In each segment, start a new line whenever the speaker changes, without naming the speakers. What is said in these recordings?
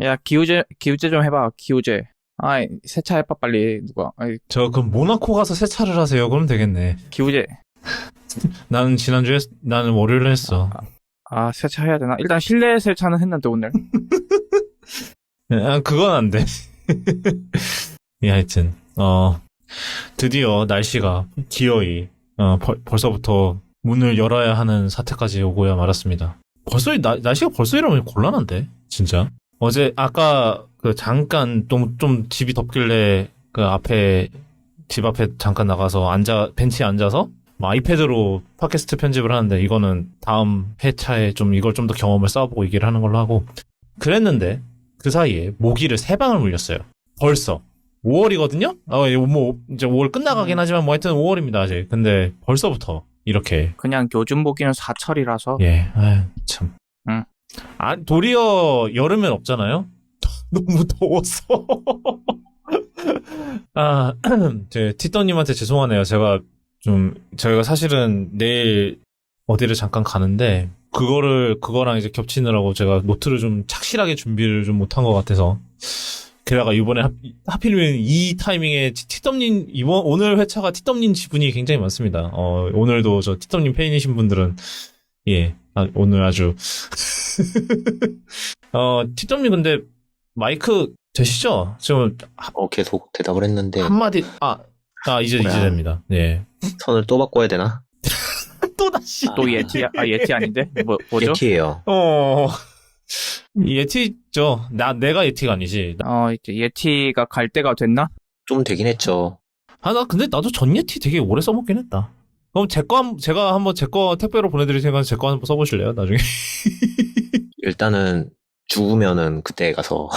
야, 기우제 좀 해봐, 기우제. 아이, 세차해봐, 빨리, 누가. 아이,
저 그럼 모나코 가서 세차를 하세요. 그럼 되겠네.
기우제.
나는 지난주에 나는 월요일에 했어.
세차해야 되나? 일단 실내 세차는 했는데, 오늘.
그건 안 돼. 예, 하여튼 드디어 날씨가 기어이 벌써부터 문을 열어야 하는 사태까지 오고야 말았습니다. 벌써 날씨가 벌써 이러면 곤란한데 진짜. 어제 아까 그 잠깐 좀 집이 덥길래 그 집 앞에 잠깐 나가서 벤치에 앉아서 뭐 아이패드로 팟캐스트 편집을 하는데, 이거는 다음 회차에 좀 이걸 좀 더 경험을 쌓아보고 얘기를 하는 걸로 하고 그랬는데, 그 사이에 모기를 3방을 물렸어요. 벌써 5월이거든요? 뭐 이제 5월 끝나가긴 하지만 뭐 하여튼 5월입니다 아직. 근데 벌써부터 이렇게.
그냥 요즘 보기는 사철이라서.
예, 아유, 참.
응.
도리어 여름엔 없잖아요? 너무 더웠어. 제 티떠님한테 죄송하네요. 저희가 사실은 내일 어디를 잠깐 가는데, 그거랑 이제 겹치느라고 제가 노트를 좀 착실하게 준비를 좀 못한 것 같아서. 게다가 이번에 하필이면 이 타이밍에 오늘 회차가 티덤님 지분이 굉장히 많습니다. 오늘도 저 티덤님 팬이신 분들은, 예, 오늘 아주. 티덤님 근데 마이크 되시죠? 지금.
계속 대답을 했는데.
한마디, 이제 됩니다. 예.
선을 또 바꿔야 되나?
또 다시.
또 예티야? 예티 아닌데? 뭐죠?
예티예요.
예티죠. 내가 예티가 아니지.
이제 예티가 갈 때가 됐나?
좀 되긴 했죠.
근데 나도 전 예티 되게 오래 써먹긴 했다. 그럼 제가 한번 제 거 택배로 보내드릴 테니까 제 거 한번 써보실래요? 나중에.
일단은 죽으면은 그때 가서.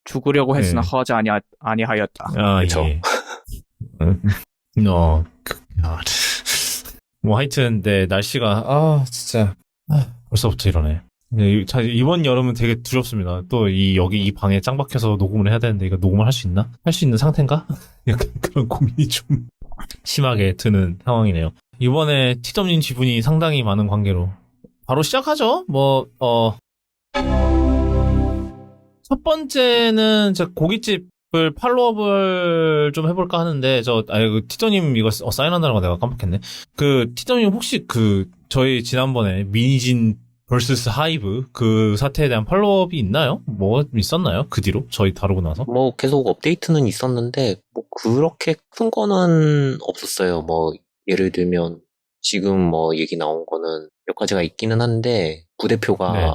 죽으려고 했으나
네.
허자 아니하였다.
그쵸.
예. 뭐 하여튼 네, 날씨가 진짜 벌써부터 이러네. 이번 여름은 되게 두렵습니다. 또 여기 이 방에 짱 박혀서 녹음을 해야 되는데, 이거 녹음을 할 수 있나? 할 수 있는 상태인가? 약간 그런 고민이 좀 심하게 드는 상황이네요. 이번에 티덤님 지분이 상당히 많은 관계로 바로 시작하죠. 첫 번째는 저 고깃집을 팔로업을 좀 해볼까 하는데, 티더님 이거 사인한다는 거 내가 깜빡했네. 티더님 혹시 저희 지난번에 미니진 vs 하이브 그 사태에 대한 팔로업이 있나요? 뭐 있었나요? 그 뒤로? 저희 다루고 나서?
계속 업데이트는 있었는데, 그렇게 큰 거는 없었어요. 예를 들면, 지금 얘기 나온 거는 몇 가지가 있기는 한데, 부대표가
네.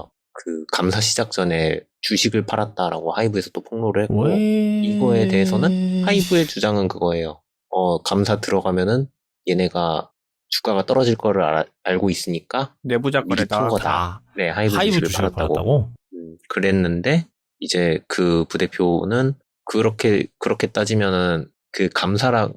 감사 시작 전에 주식을 팔았다라고 하이브에서 또 폭로를 했고, 이거에 대해서는 하이브의 주장은 그거예요. 감사 들어가면은 얘네가 주가가 떨어질 거를 알고 있으니까
내부자
미리
거래다.
푼 거다. 네, 하이브 주식을 팔았다고. 그랬는데 이제 그 부대표는 그렇게 따지면은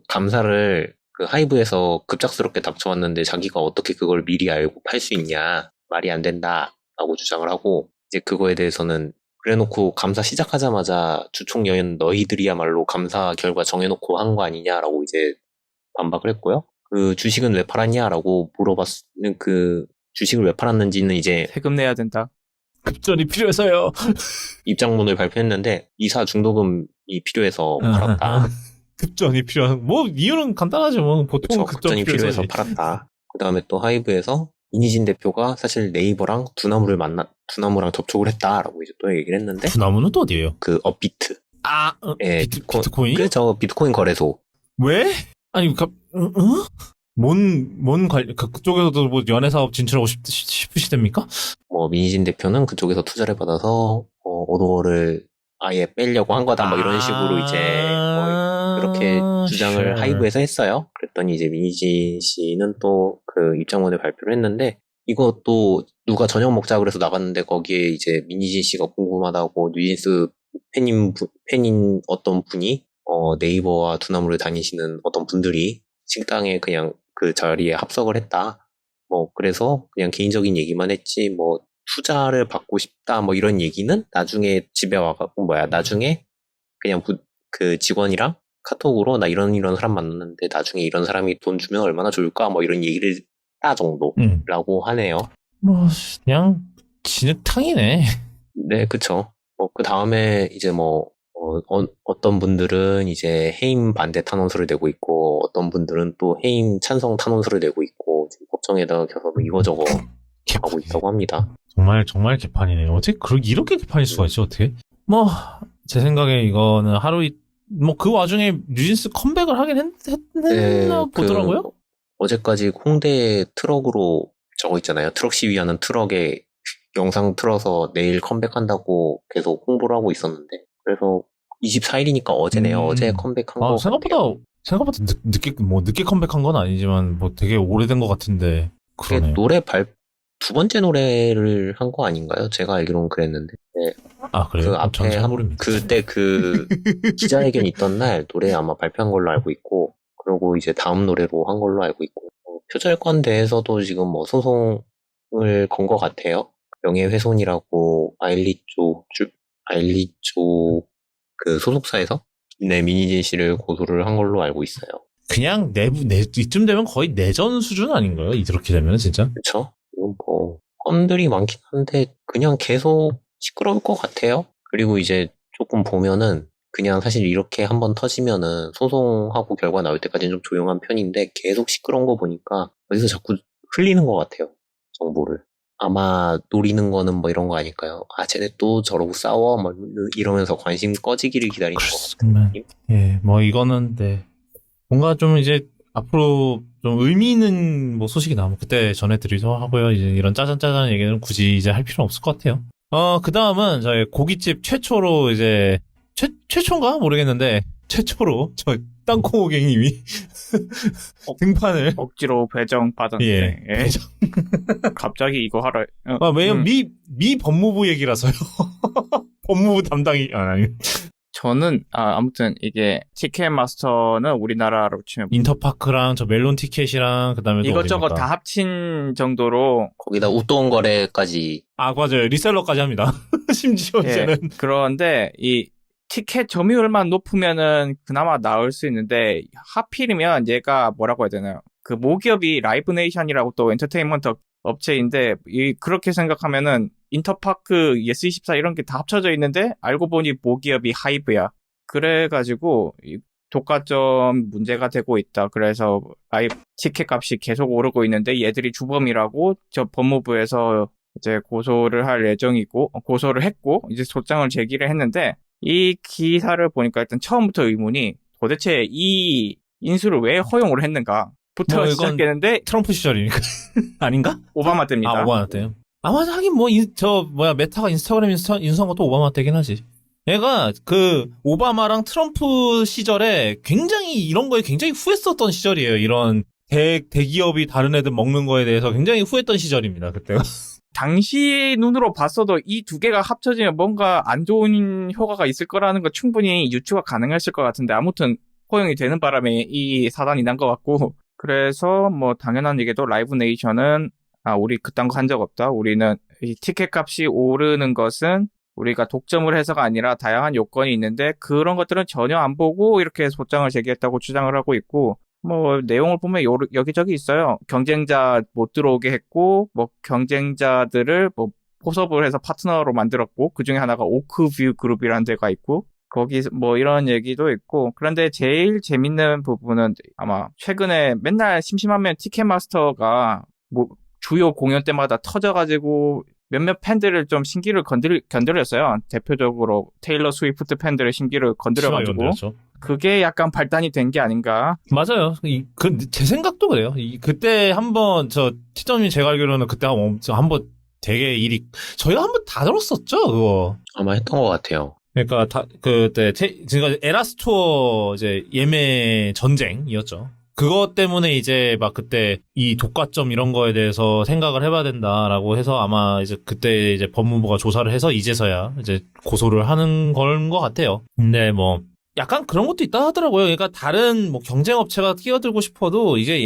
감사를 하이브에서 급작스럽게 닥쳐왔는데 자기가 어떻게 그걸 미리 알고 팔 수 있냐, 말이 안 된다라고 주장을 하고, 이제 그거에 대해서는 그래놓고 감사 시작하자마자 주총연 너희들이야말로 감사 결과 정해놓고 한 거 아니냐라고 이제 반박을 했고요. 주식은 왜 팔았냐라고 물어봤는 주식을 왜 팔았는지는 이제
세금 내야 된다.
급전이 필요해서요.
입장문을 발표했는데 이사 중도금이 필요해서 팔았다.
급전이 필요한, 이유는 간단하죠. 보통
급전이 필요해서 팔았다. 그 다음에 또 하이브에서 이니진 대표가 사실 네이버랑 두나무랑 접촉을 했다라고 이제 또 얘기를 했는데.
두나무는 또 어디예요?
업비트.
비트코인?
그죠, 비트코인 거래소.
왜? 아니, 그쪽에서도 연애 사업 진출하고 싶으시답니까?
민희진 대표는 그쪽에서 투자를 받아서, 오더를 아예 빼려고 한 거다, 이런 식으로 이제, 그렇게 주장을 하이브에서 했어요. 그랬더니 이제 민희진 씨는 또 입장문을 발표를 했는데, 이것도 누가 저녁 먹자 그래서 나갔는데 거기에 이제 민희진 씨가 궁금하다고 뉴진스 팬인 어떤 분이, 네이버와 두나무를 다니시는 어떤 분들이 식당에 그냥 그 자리에 합석을 했다. 그래서 그냥 개인적인 얘기만 했지, 투자를 받고 싶다, 이런 얘기는 나중에 집에 나중에 그냥 그 직원이랑 카톡으로 나 이런 사람 만났는데 나중에 이런 사람이 돈 주면 얼마나 좋을까, 이런 얘기를 했다 정도라고 하네요.
그냥 진흙탕이네.
네, 그쵸. 그 다음에 이제 어떤 분들은 이제 해임 반대 탄원서를 내고 있고, 어떤 분들은 또 해임 찬성 탄원서를 내고 있고, 지금 법정에다가 계속 이거저거 하고 있다고 합니다.
정말 개판이네요. 어떻게 이렇게 개판일 수가 있지, 어떻게? 제 생각에 이거는 그 와중에 뉴진스 컴백을 하긴 했나 보더라고요?
어제까지 홍대 트럭으로 저거 있잖아요. 트럭 시위하는 트럭에 영상 틀어서 내일 컴백한다고 계속 홍보를 하고 있었는데, 그래서 24일이니까 어제네요. 어제 컴백한 거.
생각보다 늦게 컴백한 건 아니지만, 되게 오래된 것 같은데, 그러네요.
노래 두 번째 노래를 한 거 아닌가요? 제가 알기로는 그랬는데. 네.
그래요?
그 앞에
잘 모릅니다.
그때 기자회견 있던 날 노래 아마 발표한 걸로 알고 있고, 그리고 이제 다음 노래로 한 걸로 알고 있고, 표절권 대해서도 지금 소송을 건 것 같아요. 명예훼손이라고 아일리 쪽 그 소속사에서 미니진 씨를 고소를 한 걸로 알고 있어요.
그냥 이쯤 되면 거의 내전 수준 아닌가요? 이렇게 되면 진짜?
그쵸? 이건 건들이 많긴 한데 그냥 계속 시끄러울 것 같아요. 그리고 이제 조금 보면은 그냥 사실 이렇게 한번 터지면은 소송하고 결과 나올 때까지는 좀 조용한 편인데 계속 시끄러운 거 보니까 어디서 자꾸 흘리는 것 같아요. 정보를. 아마 노리는 거는 이런 거 아닐까요? 쟤네 또 저러고 싸워? 이러면서 관심 꺼지기를 기다리는 것 같아요.
예, 이거는, 네. 뭔가 좀 이제 앞으로 좀 의미 있는 소식이 나오면 그때 전해드리도록 하고요. 이제 이런 짜잔짜잔 얘기는 굳이 이제 할 필요는 없을 것 같아요. 그 다음은 저희 고깃집 최초로 이제, 최초인가? 모르겠는데, 최초로 저희 땅콩호갱님이 등판을
억지로 배정받았는데.
예.
배정. 갑자기 이거 하라.
왜냐면 미 법무부 얘기라서요. 법무부 담당이 아니.
저는 아무튼 이게 티켓마스터는 우리나라로 치면
인터파크랑 저 멜론 티켓이랑 그다음에 또
이것저것
어디입니까?
다 합친 정도로
거기다 웃돈 거래까지.
맞아요. 리셀러까지 합니다. 심지어 이제는.
그런데 이 티켓 점유율만 높으면은 그나마 나을 수 있는데 하필이면 얘가 뭐라고 해야 되나요? 그 모기업이 라이브네이션이라고 또 엔터테인먼트 업체인데 그렇게 생각하면은 인터파크, 예스24 이런 게 다 합쳐져 있는데 알고 보니 모기업이 하이브야. 그래가지고 독과점 문제가 되고 있다. 그래서 티켓 값이 계속 오르고 있는데 얘들이 주범이라고 저 법무부에서 이제 고소를 할 예정이고 고소를 했고 이제 소장을 제기를 했는데 이 기사를 보니까 일단 처음부터 의문이 도대체 이 인수를 왜 허용을 했는가부터 시작되는데
트럼프 시절이니까 아닌가?
오바마 때입니다.
오바마 때요. 아마 하긴 메타가 인스타그램 인수한 것도 오바마 때긴 하지. 얘가 오바마랑 트럼프 시절에 굉장히 이런 거에 굉장히 후했었던 시절이에요. 이런 대기업이 다른 애들 먹는 거에 대해서 굉장히 후했던 시절입니다. 그때가.
당시 눈으로 봤어도 이 두 개가 합쳐지면 뭔가 안 좋은 효과가 있을 거라는 거 충분히 유추가 가능했을 것 같은데 아무튼 허용이 되는 바람에 이 사단이 난 것 같고 그래서 당연한 얘기도 라이브 네이션은 우리 그딴 거 한 적 없다. 우리는 이 티켓 값이 오르는 것은 우리가 독점을 해서가 아니라 다양한 요건이 있는데 그런 것들은 전혀 안 보고 이렇게 소장을 제기했다고 주장을 하고 있고 내용을 보면 여기저기 있어요. 경쟁자 못 들어오게 했고, 경쟁자들을 포섭을 해서 파트너로 만들었고, 그 중에 하나가 오크뷰 그룹이라는 데가 있고, 거기 이런 얘기도 있고, 그런데 제일 재밌는 부분은 아마 최근에 맨날 심심하면 티켓마스터가 주요 공연 때마다 터져가지고 몇몇 팬들을 좀 심기를 건드렸어요. 대표적으로 테일러 스위프트 팬들의 심기를 건드려가지고. 그게 약간 발단이 된 게 아닌가.
맞아요. 제 생각도 그래요. 그때 한번 티점님 제가 알기로는 그때 한번 되게 저희가 한번 다 들었었죠, 그거.
아마 했던 것 같아요.
그러니까 그때 지금 에라스 투어 이제 예매 전쟁이었죠. 그것 때문에 이제 그때 이 독과점 이런 거에 대해서 생각을 해봐야 된다라고 해서 아마 이제 그때 이제 법무부가 조사를 해서 이제서야 이제 고소를 하는 건 것 같아요. 근데 약간 그런 것도 있다 하더라고요. 그러니까 다른 경쟁 업체가 끼어들고 싶어도 이제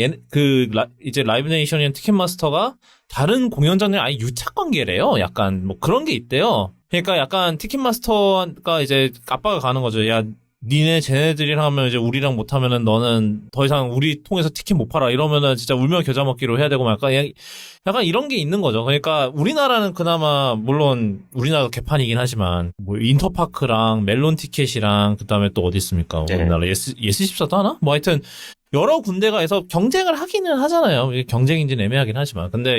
이제 라이브 네이션이나 티켓마스터가 다른 공연장들 아예 유착 관계래요. 약간 그런 게 있대요. 그러니까 약간 티켓마스터가 이제 압박을 가는 거죠. 야, 니네 쟤네들이랑 하면 이제 우리랑 못하면은 너는 더 이상 우리 통해서 티켓 못 팔아 이러면은 진짜 울며 겨자 먹기로 해야 되고 말까 약간 이런 게 있는 거죠. 그러니까 우리나라는 그나마 물론 우리나라도 개판이긴 하지만 뭐 인터파크랑 멜론 티켓이랑 그다음에 또 어디 있습니까?
네.
우리나라 예스14도 하나? 뭐 하여튼 여러 군데가 해서 경쟁을 하기는 하잖아요. 이게 경쟁인지는 애매하긴 하지만. 근데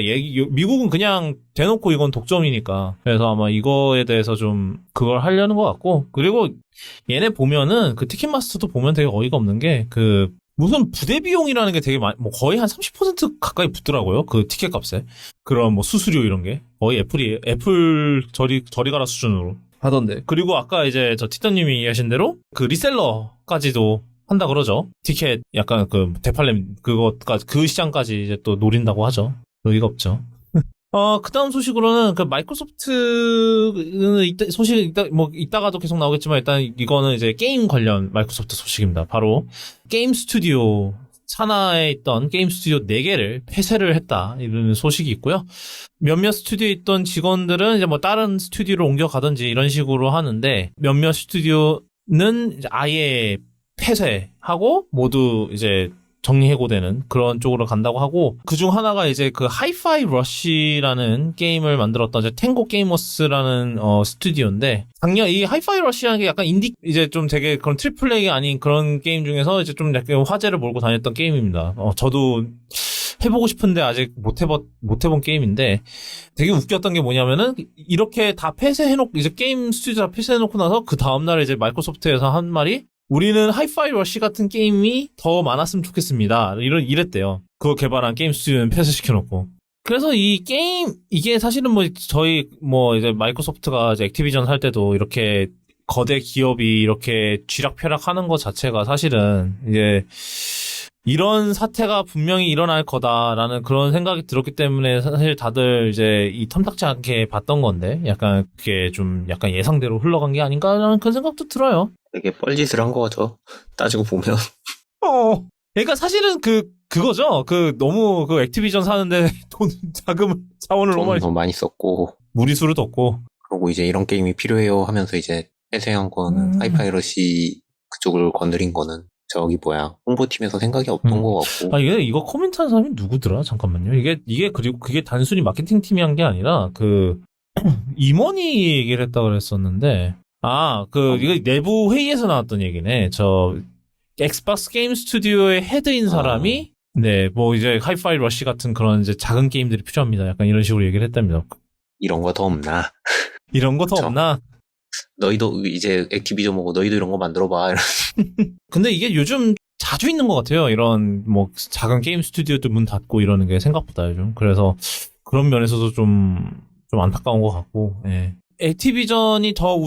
미국은 그냥 대놓고 이건 독점이니까. 그래서 아마 이거에 대해서 좀 그걸 하려는 것 같고. 그리고 얘네 보면은 그 티켓마스터도 보면 되게 어이가 없는 게 그 무슨 부대 비용이라는 게 되게 뭐 거의 한 30% 가까이 붙더라고요. 그 티켓 값에. 그런 뭐 수수료 이런 게. 거의 애플 저리 가라 수준으로 하던데. 그리고 아까 이제 저 티터님이 얘기하신 대로 그 리셀러까지도 한다 그러죠. 티켓 약간 그 대팔렘 그것까지 그 시장까지 이제 또 노린다고 하죠. 의의가 없죠. 그 다음 소식으로는 그 마이크로소프트는 이따가도 계속 나오겠지만 일단 이거는 이제 게임 관련 마이크로소프트 소식입니다. 바로 게임 스튜디오 산하에 있던 게임 스튜디오 4개를 폐쇄를 했다. 이런 소식이 있고요. 몇몇 스튜디오에 있던 직원들은 이제 뭐 다른 스튜디오로 옮겨가든지 이런 식으로 하는데 몇몇 스튜디오는 이제 아예 폐쇄하고 모두 이제 정리해고되는 그런 쪽으로 간다고 하고 그중 하나가 이제 그 하이파이 러쉬라는 게임을 만들었던 이제 탱고 게이머스라는 스튜디오인데 작년 이 하이파이 러쉬라는 게 약간 인디 이제 좀 되게 그런 트리플 A 아닌 그런 게임 중에서 이제 좀 약간 화제를 몰고 다녔던 게임입니다. 저도 해보고 싶은데 아직 못 해본 게임인데 되게 웃겼던 게 뭐냐면은 이렇게 다 폐쇄해놓고 이제 게임 스튜디오 다 폐쇄해놓고 나서 그 다음날에 이제 마이크로소프트에서 한 말이 우리는 하이파이 러쉬 같은 게임이 더 많았으면 좋겠습니다. 이랬대요. 그거 개발한 게임 스튜디오는 폐쇄시켜놓고. 그래서 이게 사실은 이제 마이크로소프트가 이제 액티비전 할 때도 이렇게 거대 기업이 이렇게 쥐락펴락 하는 것 자체가 사실은 이제 이런 사태가 분명히 일어날 거다라는 그런 생각이 들었기 때문에 사실 다들 이제 이 탐탁지 않게 봤던 건데 약간 그게 좀 약간 예상대로 흘러간 게 아닌가라는 그런 생각도 들어요.
되게 뻘짓을 한 거죠. 따지고 보면.
그러니까 사실은 그거죠. 너무 액티비전 사는데 자원을
좀 많이 썼고.
무리수를 뒀고.
그리고 이제 이런 게임이 필요해요 하면서 이제 폐쇄한 거는 하이파이러시 그쪽을 건드린 거는 홍보팀에서 생각이 없던 것 같고.
이거 코멘트한 사람이 누구더라? 잠깐만요. 그리고 그게 단순히 마케팅 팀이 한 게 아니라 임원이 얘기를 했다 그랬었는데 이거 내부 회의에서 나왔던 얘기네. 엑스박스 게임 스튜디오의 헤드인 사람이 네, 이제 하이파이 러쉬 같은 그런 이제 작은 게임들이 필요합니다. 약간 이런 식으로 얘기를 했답니다.
이런 거 더 없나?
이런 거 더 없나?
너희도 이제 액티비전 보고 너희도 이런 거 만들어봐.
근데 이게 요즘 자주 있는 것 같아요. 이런 작은 게임 스튜디오도 문 닫고 이러는 게 생각보다 요즘. 그래서 그런 면에서도 좀 안타까운 것 같고. 예. 액티비전이 더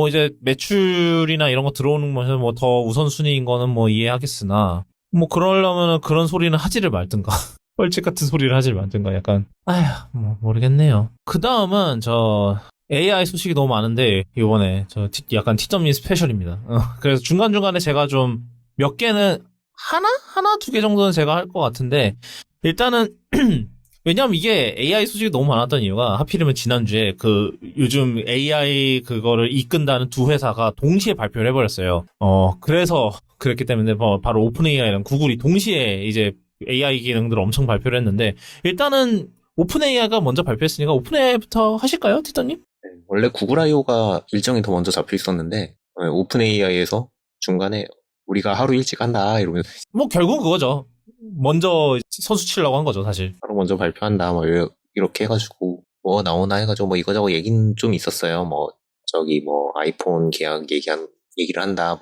이제 매출이나 이런 거 들어오는 거에서 더 우선순위인 거는 이해하겠으나 그러려면 그런 소리는 하지를 말든가. 뻘짓 같은 소리를 하지를 말든가. 약간 모르겠네요. 그 다음은 AI 소식이 너무 많은데 이번에 약간 티점님 스페셜입니다. 그래서 중간중간에 제가 좀 몇 개는 하나, 2개 정도는 제가 할 것 같은데 일단은 왜냐면 이게 AI 소식이 너무 많았던 이유가 하필이면 지난주에 요즘 AI 그거를 이끈다는 두 회사가 동시에 발표를 해버렸어요. 그래서 그랬기 때문에 바로 오픈 AI랑 구글이 동시에 이제 AI 기능들을 엄청 발표를 했는데 일단은 오픈 AI가 먼저 발표했으니까 오픈 AI부터 하실까요, 티터님?
네, 원래 구글 I.O.가 일정이 더 먼저 잡혀 있었는데 오픈 AI에서 중간에 우리가 하루 일찍 한다 이러면서
결국은 그거죠. 먼저 선수 치려고 한 거죠, 사실.
하루 먼저 발표한다 이렇게 해가지고 나오나 해가지고 이거저거 얘기는 좀 있었어요. 아이폰 계약 얘기를 한다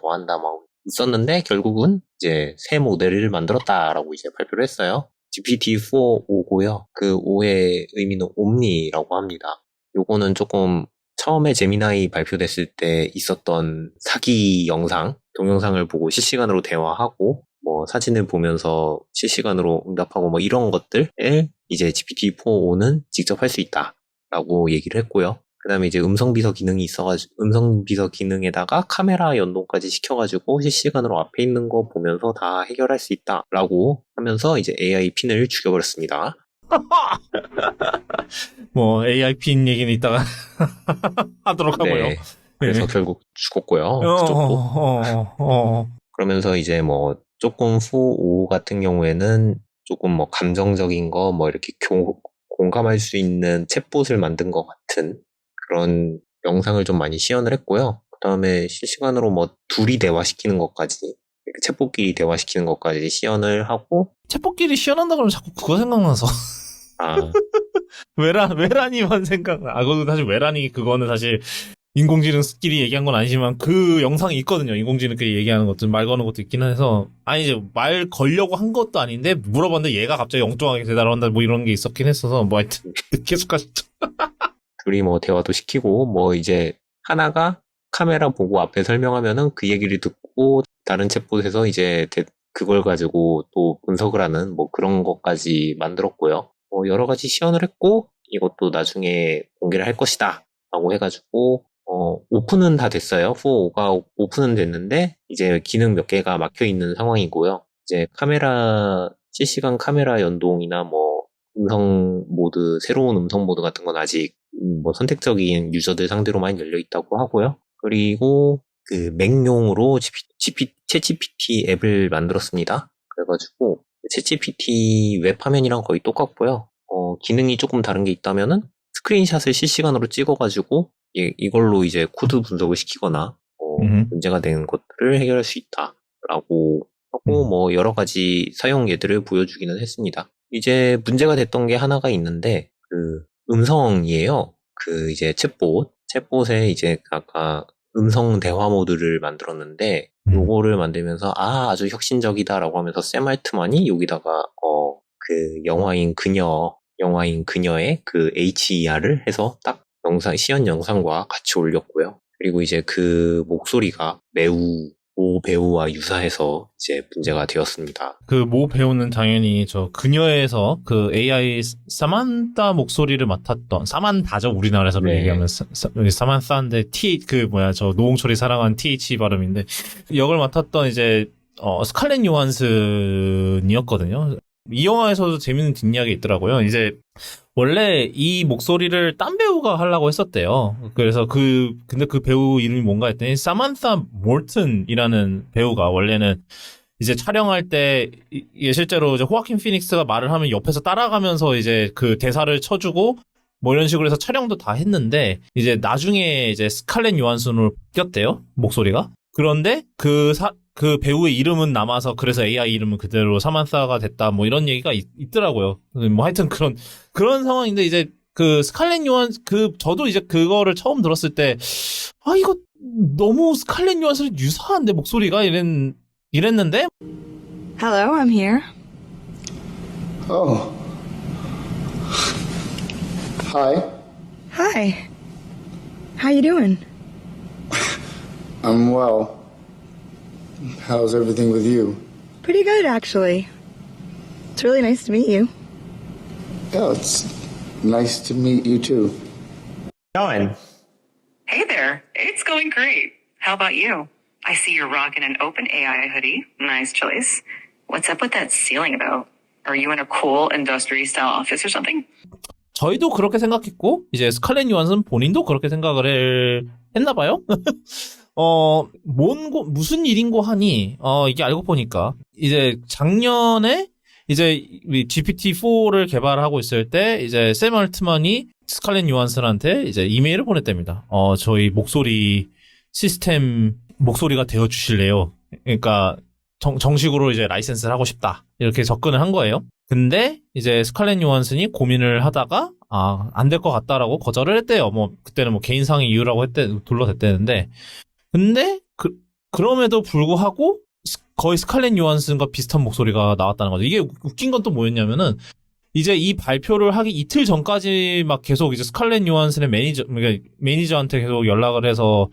있었는데 결국은 이제 새 모델을 만들었다라고 이제 발표를 했어요. GPT-4 5고요. 그 5의 의미는 옴니라고 합니다. 요거는 조금 처음에 제미나이 발표됐을 때 있었던 사기 동영상을 보고 실시간으로 대화하고 사진을 보면서 실시간으로 응답하고 이런 것들을 이제 GPT-4.5는 직접 할 수 있다라고 얘기를 했고요. 그 다음에 이제 음성 비서 기능이 있어가지고 음성 비서 기능에다가 카메라 연동까지 시켜가지고 실시간으로 앞에 있는 거 보면서 다 해결할 수 있다라고 하면서 이제 AI 핀을 죽여버렸습니다.
AI 핀 얘기는 이따가 하도록 하고요.
네. 그래서
네.
결국 죽었고요. 그쪽도. 그러면서 이제 뭐 조금 후 5 같은 경우에는 조금 뭐 감정적인 거 뭐 이렇게 공감할 수 있는 챗봇을 만든 것 같은 그런 영상을 좀 많이 시연을 했고요. 그 다음에 실시간으로 뭐 둘이 대화시키는 것까지 이렇게 챗봇끼리 대화시키는 것까지 시연을 하고
챗봇끼리 시연한다 그러면 자꾸 그거 생각나서.
아
외란이만 생각나. 그건 사실 외란이 그거는 사실 인공지능끼리 얘기한 건 아니지만 그 영상이 있거든요. 인공지능끼리 얘기하는 것도 말 거는 것도 있긴 해서 아니 이제 말 걸려고 한 것도 아닌데 물어봤는데 얘가 갑자기 엉뚱하게 대답을 한다 뭐 이런 게 있었긴 했어서 뭐 하여튼 계속 가시죠.
둘이 뭐 대화도 시키고 뭐 이제 하나가 카메라 보고 앞에 설명하면은 그 얘기를 듣고 다른 챗봇에서 이제 그걸 가지고 또 분석을 하는 뭐 그런 것까지 만들었고요. 여러 가지 시연을 했고 이것도 나중에 공개를 할 것이다 라고 해가지고 오픈은 다 됐어요. 후오가 오픈은 됐는데 이제 기능 몇 개가 막혀 있는 상황이고요. 이제 실시간 카메라 연동이나 뭐 새로운 음성 모드 같은 건 아직 뭐 선택적인 유저들 상대로만 열려 있다고 하고요. 그리고 그 맥용으로 챗GPT 앱을 만들었습니다. 그래가지고 챗GPT 웹 화면이랑 거의 똑같고요. 기능이 조금 다른 게 있다면은 스크린샷을 실시간으로 찍어가지고 이걸로 이제 코드 분석을 시키거나 문제가 되는 것들을 해결할 수 있다라고 하고 뭐 여러 가지 사용 예들을 보여주기는 했습니다. 이제 문제가 됐던 게 하나가 있는데 그 음성이에요. 그 이제 챗봇에 이제 아까 음성 대화 모드를 만들었는데 요거를 만들면서 아주 혁신적이다라고 하면서 샘 알트만이 여기다가 그 영화인 그녀의 그 HER을 해서 딱 시연 영상과 같이 올렸고요. 그리고 이제 그 목소리가 매우 모 배우와 유사해서 이제 문제가 되었습니다.
그 모 배우는 당연히 저 그녀에서 그 AI 사만타 목소리를 맡았던 사만타죠 우리나라에서
네.
얘기하면 사만타인데 저 노홍철이 사랑한 TH 발음인데 역을 맡았던 이제 스칼렛 요한슨이었거든요. 이 영화에서도 재밌는 뒷이야기 있더라고요. 이제 원래 이 목소리를 딴 배우가 하려고 했었대요. 그래서 근데 그 배우 이름이 뭔가 했더니 사만타 몰튼이라는 배우가 원래는 이제 촬영할 때 실제로 이제 호아킨 피닉스가 말을 하면 옆에서 따라가면서 이제 그 대사를 쳐주고 뭐 이런 식으로 해서 촬영도 다 했는데 이제 나중에 이제 스칼렛 요한슨으로 바뀌었대요. 목소리가. 그런데 그 배우의 이름은 남아서 그래서 AI 이름은 그대로 사만사가 됐다 뭐 이런 얘기가 있더라고요. 뭐 하여튼 그런 상황인데 이제 그 스칼렛 요한 저도 이제 그거를 처음 들었을 때 이거 너무 스칼렛 요한슨 유사한데 목소리가 이랬는데
Hello, I'm here.
Oh. Hi.
Hi. How you doing?
I'm well. How's everything with you?
Pretty good, actually. It's really nice to meet you.
Yeah, it's nice to meet you too.
Going.
Hey there. It's going great. How about you? I see you're rocking an OpenAI hoodie. Nice choice. What's up with that ceiling about? Are you in a cool industry-style office or something?
저희도 그렇게 생각했고 이제 스칼렛 요한슨 본인도 그렇게 생각을 했나 봐요. 무슨 일인고 하니 이게 알고 보니까 이제 작년에 이제 GPT-4를 개발하고 있을 때 이제 샘 알트만이 스칼렛 요한슨한테 이제 이메일을 보냈답니다. 저희 목소리 시스템 목소리가 되어 주실래요? 그러니까 정식으로 이제 라이센스를 하고 싶다. 이렇게 접근을 한 거예요. 근데 이제 스칼렛 요한슨이 고민을 하다가 안 될 것 같다라고 거절을 했대요. 뭐 그때는 뭐 개인상의 이유라고 둘러댔대는데 근데 그럼에도 불구하고 거의 스칼렛 요한슨과 비슷한 목소리가 나왔다는 거죠. 이게 웃긴 건 또 뭐였냐면은 이제 이 발표를 하기 이틀 전까지 막 계속 이제 스칼렛 요한슨의 매니저한테 계속 연락을 해서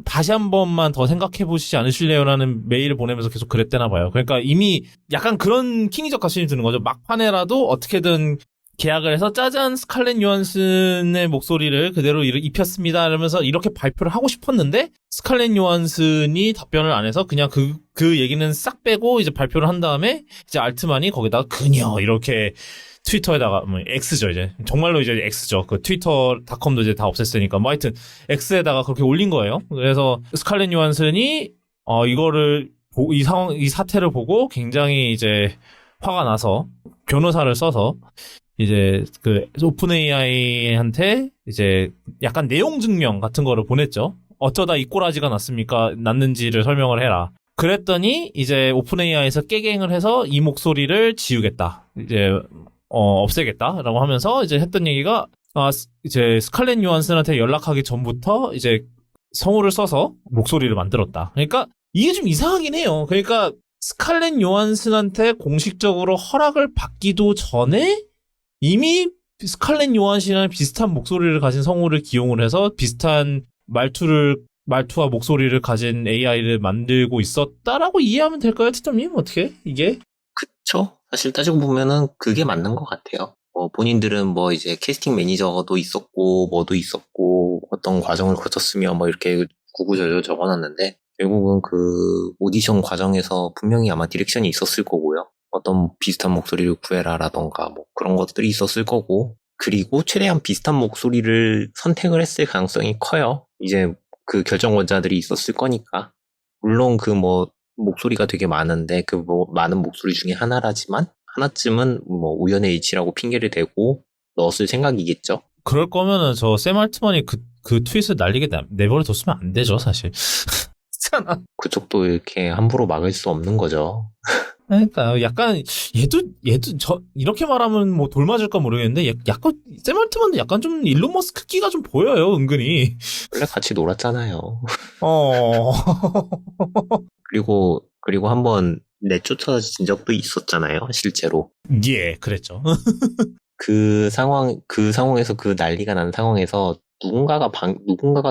다시 한 번만 더 생각해 보시지 않으실래요라는 메일을 보내면서 계속 그랬대나 봐요. 그러니까 이미 약간 그런 킹이적 가심이 드는 거죠. 막판에라도 어떻게든 계약을 해서 짜잔 스칼렛 요한슨의 목소리를 그대로 입혔습니다 이러면서 이렇게 발표를 하고 싶었는데 스칼렛 요한슨이 답변을 안 해서 그냥 그 얘기는 싹 빼고 이제 발표를 한 다음에 이제 알트만이 거기다가 그녀 이렇게 트위터에다가 뭐 X죠 이제 정말로 이제 X죠. 그 트위터닷컴도 이제 다 없앴으니까 뭐 하여튼 X에다가 그렇게 올린 거예요. 그래서 스칼렛 요한슨이 이거를 이 사태를 보고 굉장히 이제 화가 나서 변호사를 써서 이제 그 오픈 AI한테 이제 약간 내용 증명 같은 거를 보냈죠. 어쩌다 이 꼬라지가 났는지를 설명을 해라. 그랬더니 이제 오픈 AI에서 깨갱을 해서 이 목소리를 지우겠다. 이제 없애겠다라고 하면서 이제 했던 얘기가 이제 스칼렛 요한슨한테 연락하기 전부터 이제 성우를 써서 목소리를 만들었다. 그러니까 이게 좀 이상하긴 해요. 그러니까 스칼렛 요한슨한테 공식적으로 허락을 받기도 전에 이미 스칼렛 요한슨이랑 비슷한 목소리를 가진 성우를 기용을 해서 비슷한 말투와 목소리를 가진 AI를 만들고 있었다라고 이해하면 될까요, 티점님? 어떻게 이게?
그쵸? 사실 따지고 보면은 그게 맞는 것 같아요. 본인들은 뭐 이제 캐스팅 매니저도 있었고 뭐도 있었고 어떤 과정을 거쳤으며 뭐 이렇게 구구절절 적어놨는데 결국은 그 오디션 과정에서 분명히 아마 디렉션이 있었을 거고요. 어떤 비슷한 목소리를 구해라라던가 뭐 그런 것들이 있었을 거고 그리고 최대한 비슷한 목소리를 선택을 했을 가능성이 커요. 이제 그 결정권자들이 있었을 거니까. 물론 그 뭐 목소리가 되게 많은데 그 뭐 많은 목소리 중에 하나쯤은 뭐 우연의 일치라고 핑계를 대고 넣었을 생각이겠죠.
그럴 거면은 저 샘 알트만이 그 트윗을 날리게 내버려 뒀으면 안 되죠, 사실. 그렇잖아.
그쪽도 이렇게 함부로 막을 수 없는 거죠.
그러니까 약간 얘도 이렇게 말하면 뭐 돌맞을까 모르겠는데 약간 샘 알트만도 약간 좀 일론 머스크 끼가 좀 보여요, 은근히.
원래 같이 놀았잖아요. 그리고 한번 내쫓아진 적도 있었잖아요, 실제로.
예, 그랬죠.
그 상황에서 그 난리가 난 상황에서 누군가가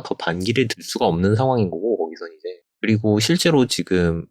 더 반기를 들 수가 없는 상황인 거고, 거기서 이제. 그리고 실제로 지금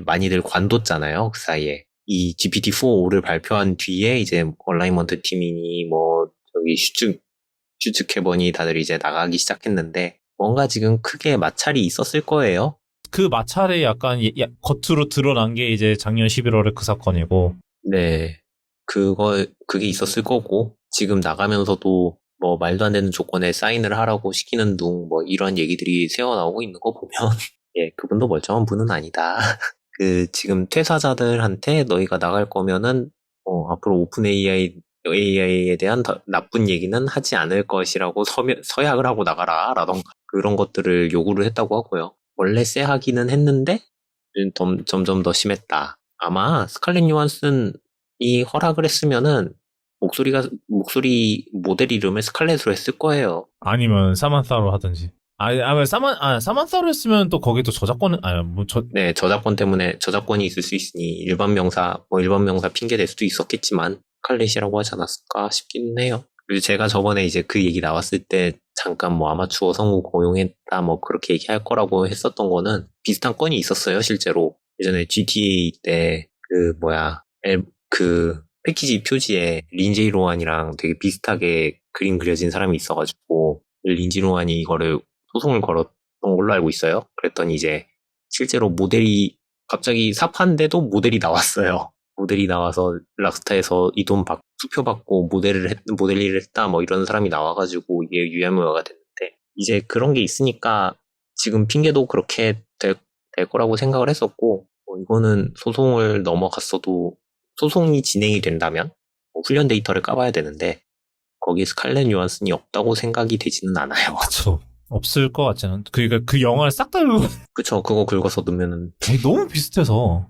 많이들 관뒀잖아요, 그 사이에. 이 GPT-4를 발표한 뒤에 이제 얼라이먼트 팀이니 뭐, 저기 슈츠 캐번이 다들 이제 시작했는데, 뭔가 지금 크게 마찰이 있었을 거예요.
그 마찰이 약간 겉으로 드러난 게 이제 작년 11월에 그 사건이고.
네. 그게 있었을 거고, 지금 나가면서도 뭐 말도 안 되는 조건에 사인을 하라고 시키는 둥, 뭐 이런 얘기들이 새어나오고 있는 거 보면, 예, 그분도 멀쩡한 분은 아니다. 지금 퇴사자들한테 너희가 나갈 거면은, 앞으로 오픈 AI에 대한 나쁜 얘기는 하지 않을 것이라고 서약을 하고 나가라, 라던가 그런 것들을 요구를 했다고 하고요. 원래 쎄하기는 했는데, 점점 더 심했다. 아마 스칼렛 요한슨이 허락을 했으면은, 목소리 모델 이름을 스칼렛으로 했을 거예요.
아니면 사만사로 하든지. 사만사로 했으면 또 거기도 저작권은,
네, 저작권이 있을 수 있으니 일반 명사 핑계 댈 수도 있었겠지만, 스칼렛이라고 하지 않았을까 싶기는 해요. 그리고 제가 저번에 이제 그 얘기 나왔을 때 잠깐 뭐 아마추어 성우 고용했다 뭐 그렇게 얘기할 거라고 했었던 거는 비슷한 건이 있었어요, 실제로. 예전에 GTA 때 패키지 표지에 린제이 로한이랑 되게 비슷하게 그림 그려진 사람이 있어가지고 린지 로한이 이거를 소송을 걸었던 걸로 알고 있어요. 그랬더니 이제 실제로 갑자기 삽한데도 모델이 나왔어요. 모델이 나와서 락스타에서 이 돈 수표 받고 모델 일을 했다 뭐 이런 사람이 나와가지고 이게 유야무야가 됐는데 이제 그런 게 있으니까 지금 핑계도 그렇게 될 거라고 생각을 했었고 이거는 소송을 넘어갔어도 소송이 진행이 된다면 훈련 데이터를 까봐야 되는데 거기에 스칼렛 요한슨이 없다고 생각이 되지는 않아요.
그쵸. 없을 것 같지는. 그러니까 그 영화를 싹 다 읽고.
그쵸. 그거 긁어서 넣으면은
너무 비슷해서.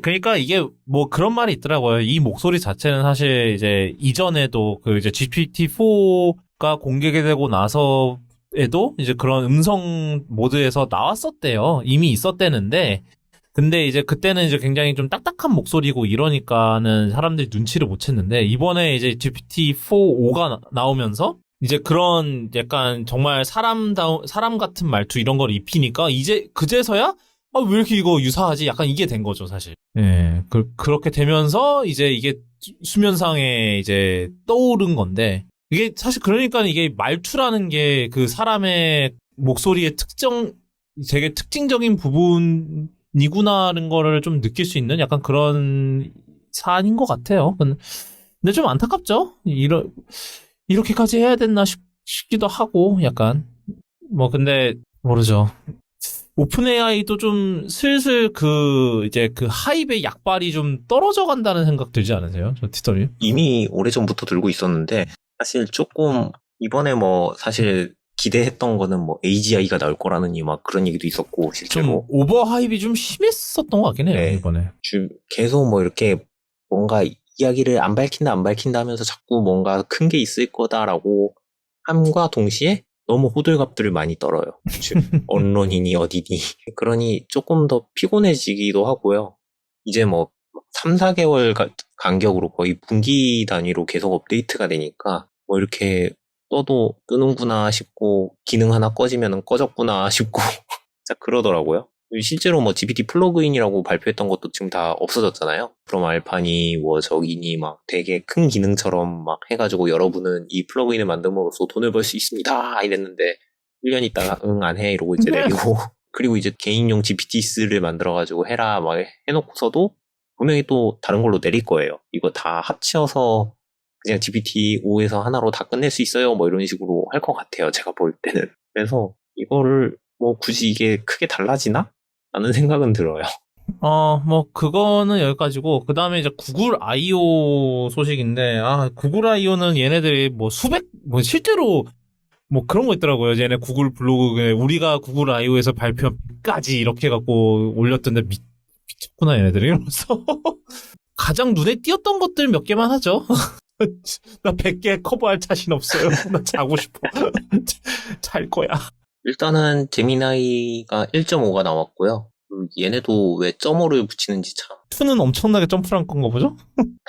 그러니까 이게 뭐 그런 말이 있더라고요. 이 목소리 자체는 사실 이제 이전에도 그 이제 GPT-4가 공개되고 나서에도 이제 그런 음성 모드에서 나왔었대요. 이미 있었대는데. 근데 이제 그때는 이제 굉장히 좀 딱딱한 목소리고 이러니까는 사람들이 눈치를 못 챘는데 이번에 이제 GPT-4.5가 나오면서 이제 그런 약간 정말 사람 같은 말투 이런 걸 입히니까 이제 그제서야 왜 이렇게 이거 유사하지? 약간 이게 된 거죠, 사실. 예. 그렇게 되면서 이제 이게 수면상에 이제 떠오른 건데 이게 사실 그러니까 이게 말투라는 게 그 사람의 목소리의 되게 특징적인 부분이구나라는 거를 좀 느낄 수 있는 약간 그런 사안인 것 같아요. 근데 좀 안타깝죠? 이렇게까지 해야 됐나 싶기도 하고, 약간. 뭐, 근데, 모르죠. 오픈 AI도 좀 슬슬 이제 그 하입의 약발이 좀 떨어져 간다는 생각 들지 않으세요? 저 티터님?
이미 오래전부터 들고 있었는데, 사실 조금, 이번에 뭐, 사실 기대했던 거는 뭐, AGI가 나올 거라느니 막 그런 얘기도 있었고,
좀
실제로.
오버 하입이 좀 심했었던 것 같긴 해요,
네.
이번에.
계속 뭐 이렇게 뭔가 이야기를 안 밝힌다 하면서 자꾸 뭔가 큰 게 있을 거다라고 함과 동시에 너무 호들갑들을 많이 떨어요. 지금 언론이니 어디니. 그러니 조금 더 피곤해지기도 하고요. 이제 뭐 3, 4개월 간격으로 거의 분기 단위로 계속 업데이트가 되니까 뭐 이렇게 떠도 뜨는구나 싶고 기능 하나 꺼지면 꺼졌구나 싶고 자 그러더라고요. 실제로 뭐 GPT 플러그인이라고 발표했던 것도 지금 다 없어졌잖아요. 그럼 알파니 뭐 저기니 막 되게 큰 기능처럼 막 해가지고 여러분은 이 플러그인을 만듦으로써 돈을 벌 수 있습니다 이랬는데 1년 있다가 응 안 해 이러고 이제 내리고 그리고 이제 개인용 GPT스를 만들어가지고 해라 막 해놓고서도 분명히 또 다른 걸로 내릴 거예요. 이거 다 합쳐서 그냥 GPT-5에서 하나로 다 끝낼 수 있어요 뭐 이런 식으로 할 것 같아요. 제가 볼 때는. 그래서 이거를 뭐 굳이 이게 크게 달라지나? 라는 생각은 들어요.
뭐, 그거는 여기까지고, 그 다음에 이제 구글 I.O. 소식인데, 구글 I.O.는 얘네들이 실제로, 뭐 그런 거 있더라고요. 얘네 구글 블로그에, 우리가 구글 I.O.에서 발표한 100까지 이렇게 갖고 올렸던데, 미쳤구나, 얘네들이. 이러면서. 가장 눈에 띄었던 것들 몇 개만 하죠. 나 100개 커버할 자신 없어요. 나 자고 싶어. 잘 거야.
일단은 제미나이가 1.5가 나왔고요. 얘네도 왜 .5를 붙이는지 참.
2는 엄청나게 점프를 한 건가 보죠?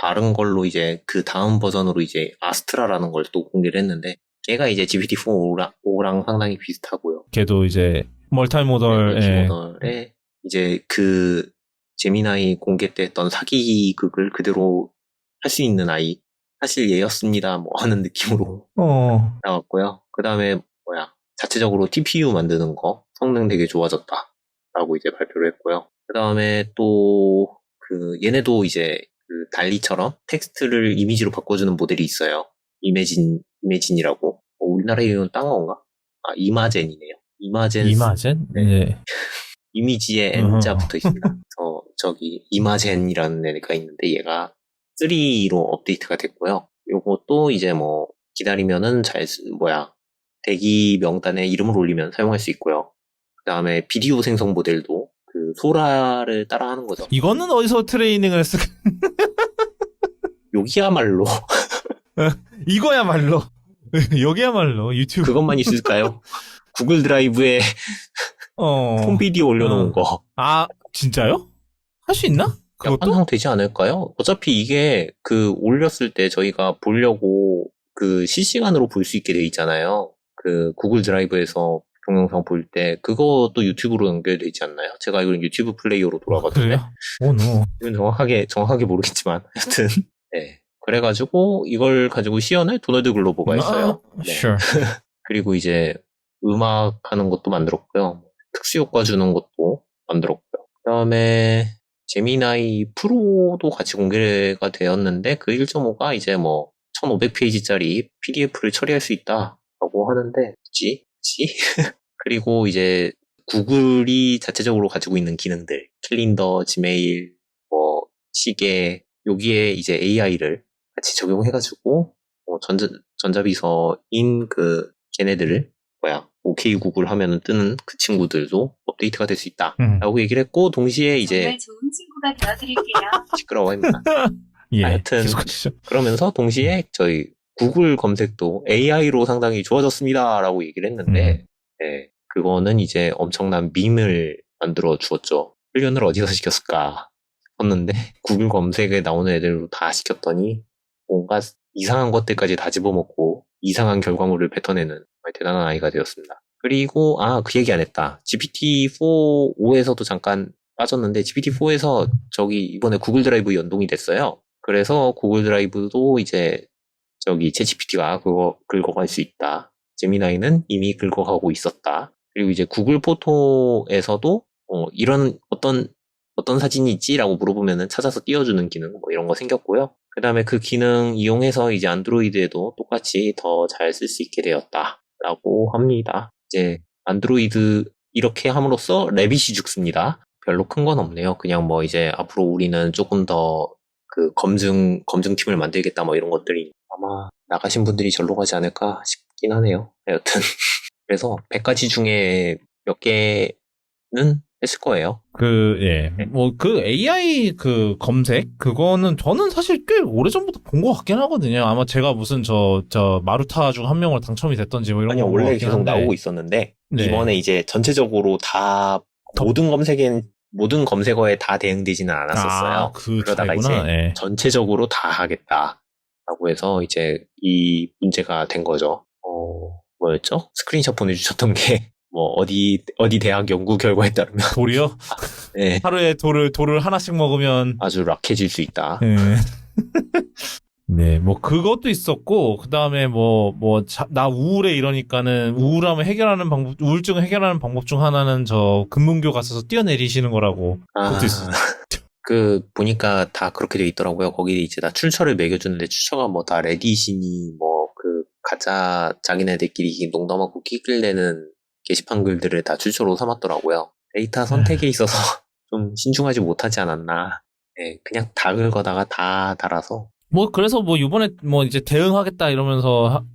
다른 걸로 이제 그 다음 버전으로 이제 아스트라라는 걸 또 공개를 했는데 걔가 이제 GPT-4랑 상당히 비슷하고요.
걔도 이제 멀티모델
모델에 이제 그 제미나이 공개 때 했던 사기극을 그대로 할 수 있는 아이. 사실 얘였습니다. 뭐 하는 느낌으로 나왔고요. 그 다음에 자체적으로 TPU 만드는 거 성능 되게 좋아졌다 라고 이제 발표를 했고요. 그 다음에 또 얘네도 이제 그 달리처럼 텍스트를 이미지로 바꿔주는 모델이 있어요. 이매진이라고. 우리나라에 있는 딴건가? 이마젠이네요.
이마젠? 네.
이미지에 N자 붙어 있습니다. 그래서 저기 이마젠이라는 애가 있는데 얘가 3로 업데이트가 됐고요. 요것도 이제 뭐 기다리면은 대기 명단에 이름을 올리면 사용할 수 있고요. 그 다음에 비디오 생성 모델도 그 소라를 따라하는 거죠.
이거는 어디서 트레이닝을 했을까?
여기야말로
이거야말로 여기야말로 유튜브
그것만 있을까요? 구글 드라이브에 폰 비디오 올려놓은 거.
진짜요? 할 수 있나? 그것도?
약간 되지 않을까요? 어차피 이게 올렸을 때 저희가 보려고 실시간으로 볼 수 있게 돼 있잖아요. 구글 드라이브에서 동영상 볼 때 그것도 유튜브로 연결돼 있지 않나요? 제가 이건 유튜브 플레이어로 돌아가던데.
그래요? 노.
이건 정확하게 모르겠지만 하여튼 네. 그래가지고 이걸 가지고 시연을 도널드 글로버가 했어요. 네.
Sure.
그리고 이제 음악 하는 것도 만들었고요. 특수효과 주는 것도 만들었고요. 그 다음에 제미나이 프로도 같이 공개가 되었는데 그 1.5가 이제 뭐 1500페이지짜리 PDF를 처리할 수 있다라고 하는데 굳이? 그리고 이제 구글이 자체적으로 가지고 있는 기능들 캘린더, 지메일, 뭐 시계 여기에 이제 AI를 같이 적용해가지고 전자비서인 걔네들을 OK 구글 하면은 뜨는 그 친구들도 업데이트가 될 수 있다라고 얘기를 했고 동시에 이제
정말 좋은 친구가 되어드릴게요.
시끄러워합니다.
예,
하여튼 그러면서 동시에 저희 구글 검색도 AI로 상당히 좋아졌습니다라고 얘기를 했는데 네, 그거는 이제 엄청난 밈을 만들어 주었죠. 훈련을 어디서 시켰을까 싶었는데 구글 검색에 나오는 애들로 다 시켰더니 뭔가 이상한 것들까지 다 집어먹고 이상한 결과물을 뱉어내는 정말 대단한 아이가 되었습니다. 그리고 그 얘기 안 했다. GPT-4.5에서도 잠깐 빠졌는데 GPT-4에서 이번에 구글 드라이브 연동이 됐어요. 그래서 구글 드라이브도 이제 챗GPT가 그거 긁어갈 수 있다. 제미나이는 이미 긁어가고 있었다. 그리고 이제 구글 포토에서도 이런 어떤 어떤 사진이 있지라고 물어보면은 찾아서 띄워주는 기능 뭐 이런 거 생겼고요. 그 다음에 그 기능 이용해서 이제 안드로이드에도 똑같이 더 잘 쓸 수 있게 되었다라고 합니다. 이제 안드로이드 이렇게 함으로써 레빗이 죽습니다. 별로 큰 건 없네요. 그냥 뭐 이제 앞으로 우리는 조금 더 그 검증팀을 만들겠다 뭐 이런 것들이 아마 나가신 분들이 절로 가지 않을까 싶긴 하네요. 여튼 그래서 100가지 중에 몇 개는 했을 거예요.
예. 뭐, AI 검색? 그거는 저는 사실 꽤 오래전부터 본 것 같긴 하거든요. 아마 제가 무슨 마루타 중 한 명으로 당첨이 됐던지 뭐 이런
아니요,
거.
원래 계속 나오고 있었는데,
네.
이번에 이제 전체적으로 다, 모든 검색어에 다 대응되지는 않았었어요. 그러다가 이제
네.
전체적으로 다 하겠다라고 해서 이제 이 문제가 된 거죠. 뭐였죠? 스크린샷 보내주셨던 게, 뭐, 어디 대학 연구 결과에 따르면.
돌이요?
네.
하루에 돌을 하나씩 먹으면.
아주 락해질 수 있다.
네. 네, 뭐, 그것도 있었고, 그 다음에 나 우울해 이러니까는, 우울증을 해결하는 방법 중 하나는 금문교 가서 뛰어내리시는 거라고. 그것도 있어요.
보니까 다 그렇게 돼 있더라고요. 거기 이제 다 출처를 매겨주는데, 출처가 뭐 다 레딧이니, 가짜 자기네들끼리 농담하고 끼끌대는 게시판 글들을 다 출처로 삼았더라고요. 데이터 선택에 있어서 좀 신중하지 못하지 않았나. 네, 그냥 다 긁어다가 다 달아서.
그래서 이번에 이제 대응하겠다 이러면서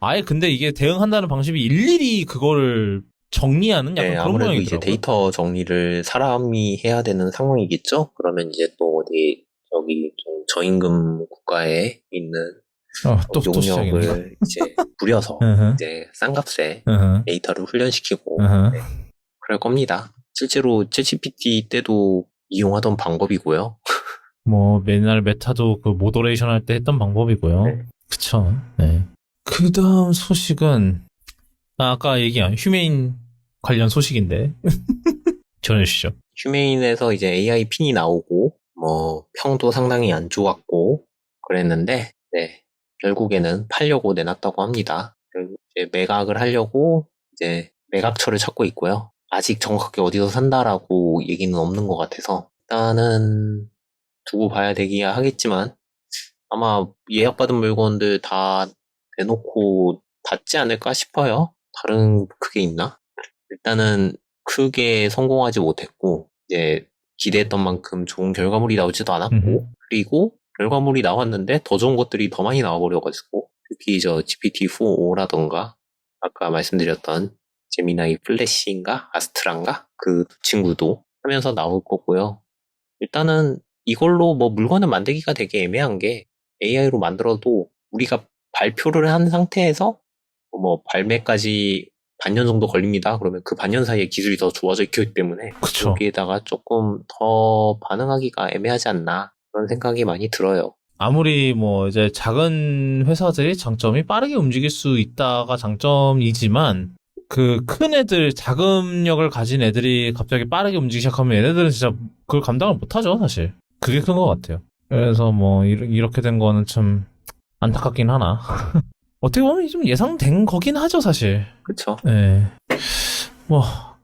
아예 근데 이게 대응한다는 방식이 일일이 그거를 정리하는 약간
네,
그런
아무래도
모양이더라고요.
이제 데이터 정리를 사람이 해야 되는 상황이겠죠? 그러면 이제 또 어디, 좀 저임금 국가에 있는
또 시작이네.
용역을 이제 부려서 이제 싼 값에 데이터를 훈련시키고 네, 그럴 겁니다. 실제로 챗GPT 때도 이용하던 방법이고요.
맨날 메타도 모더레이션 할 때 했던 방법이고요.
네.
그쵸. 네. 그 다음 소식은 아까 얘기한 휴메인 관련 소식인데 전해주시죠.
휴메인에서 이제 AI 핀이 나오고 평도 상당히 안 좋았고 그랬는데 네. 결국에는 팔려고 내놨다고 합니다. 결국 이제 매각을 하려고 이제 매각처를 찾고 있고요. 아직 정확하게 어디서 산다라고 얘기는 없는 것 같아서 일단은 두고 봐야 되기야 하겠지만 아마 예약받은 물건들 다 내놓고 닫지 않을까 싶어요. 다른 크게 있나? 일단은 크게 성공하지 못했고 이제 기대했던 만큼 좋은 결과물이 나오지도 않았고 그리고 결과물이 나왔는데 더 좋은 것들이 더 많이 나와버려가지고 특히 GPT-4O라던가 아까 말씀드렸던 제미나이 플래시인가 아스트라인가 그 두 친구도 하면서 나올 거고요. 일단은 이걸로 물건을 만들기가 되게 애매한 게 AI로 만들어도 우리가 발표를 한 상태에서 발매까지 반년 정도 걸립니다. 그러면 그 반년 사이에 기술이 더 좋아져 있기 때문에
그쵸.
여기에다가 조금 더 반응하기가 애매하지 않나 그런 생각이 많이 들어요.
아무리 이제 작은 회사들이 장점이 빠르게 움직일 수 있다가 장점이지만 큰 애들 자금력을 가진 애들이 갑자기 빠르게 움직이기 시작하면 얘네들은 진짜 그걸 감당을 못하죠 사실. 그게 큰 것 같아요. 그래서 이렇게 된 거는 참 안타깝긴 하나. 어떻게 보면 좀 예상된 거긴 하죠 사실.
그쵸?
네.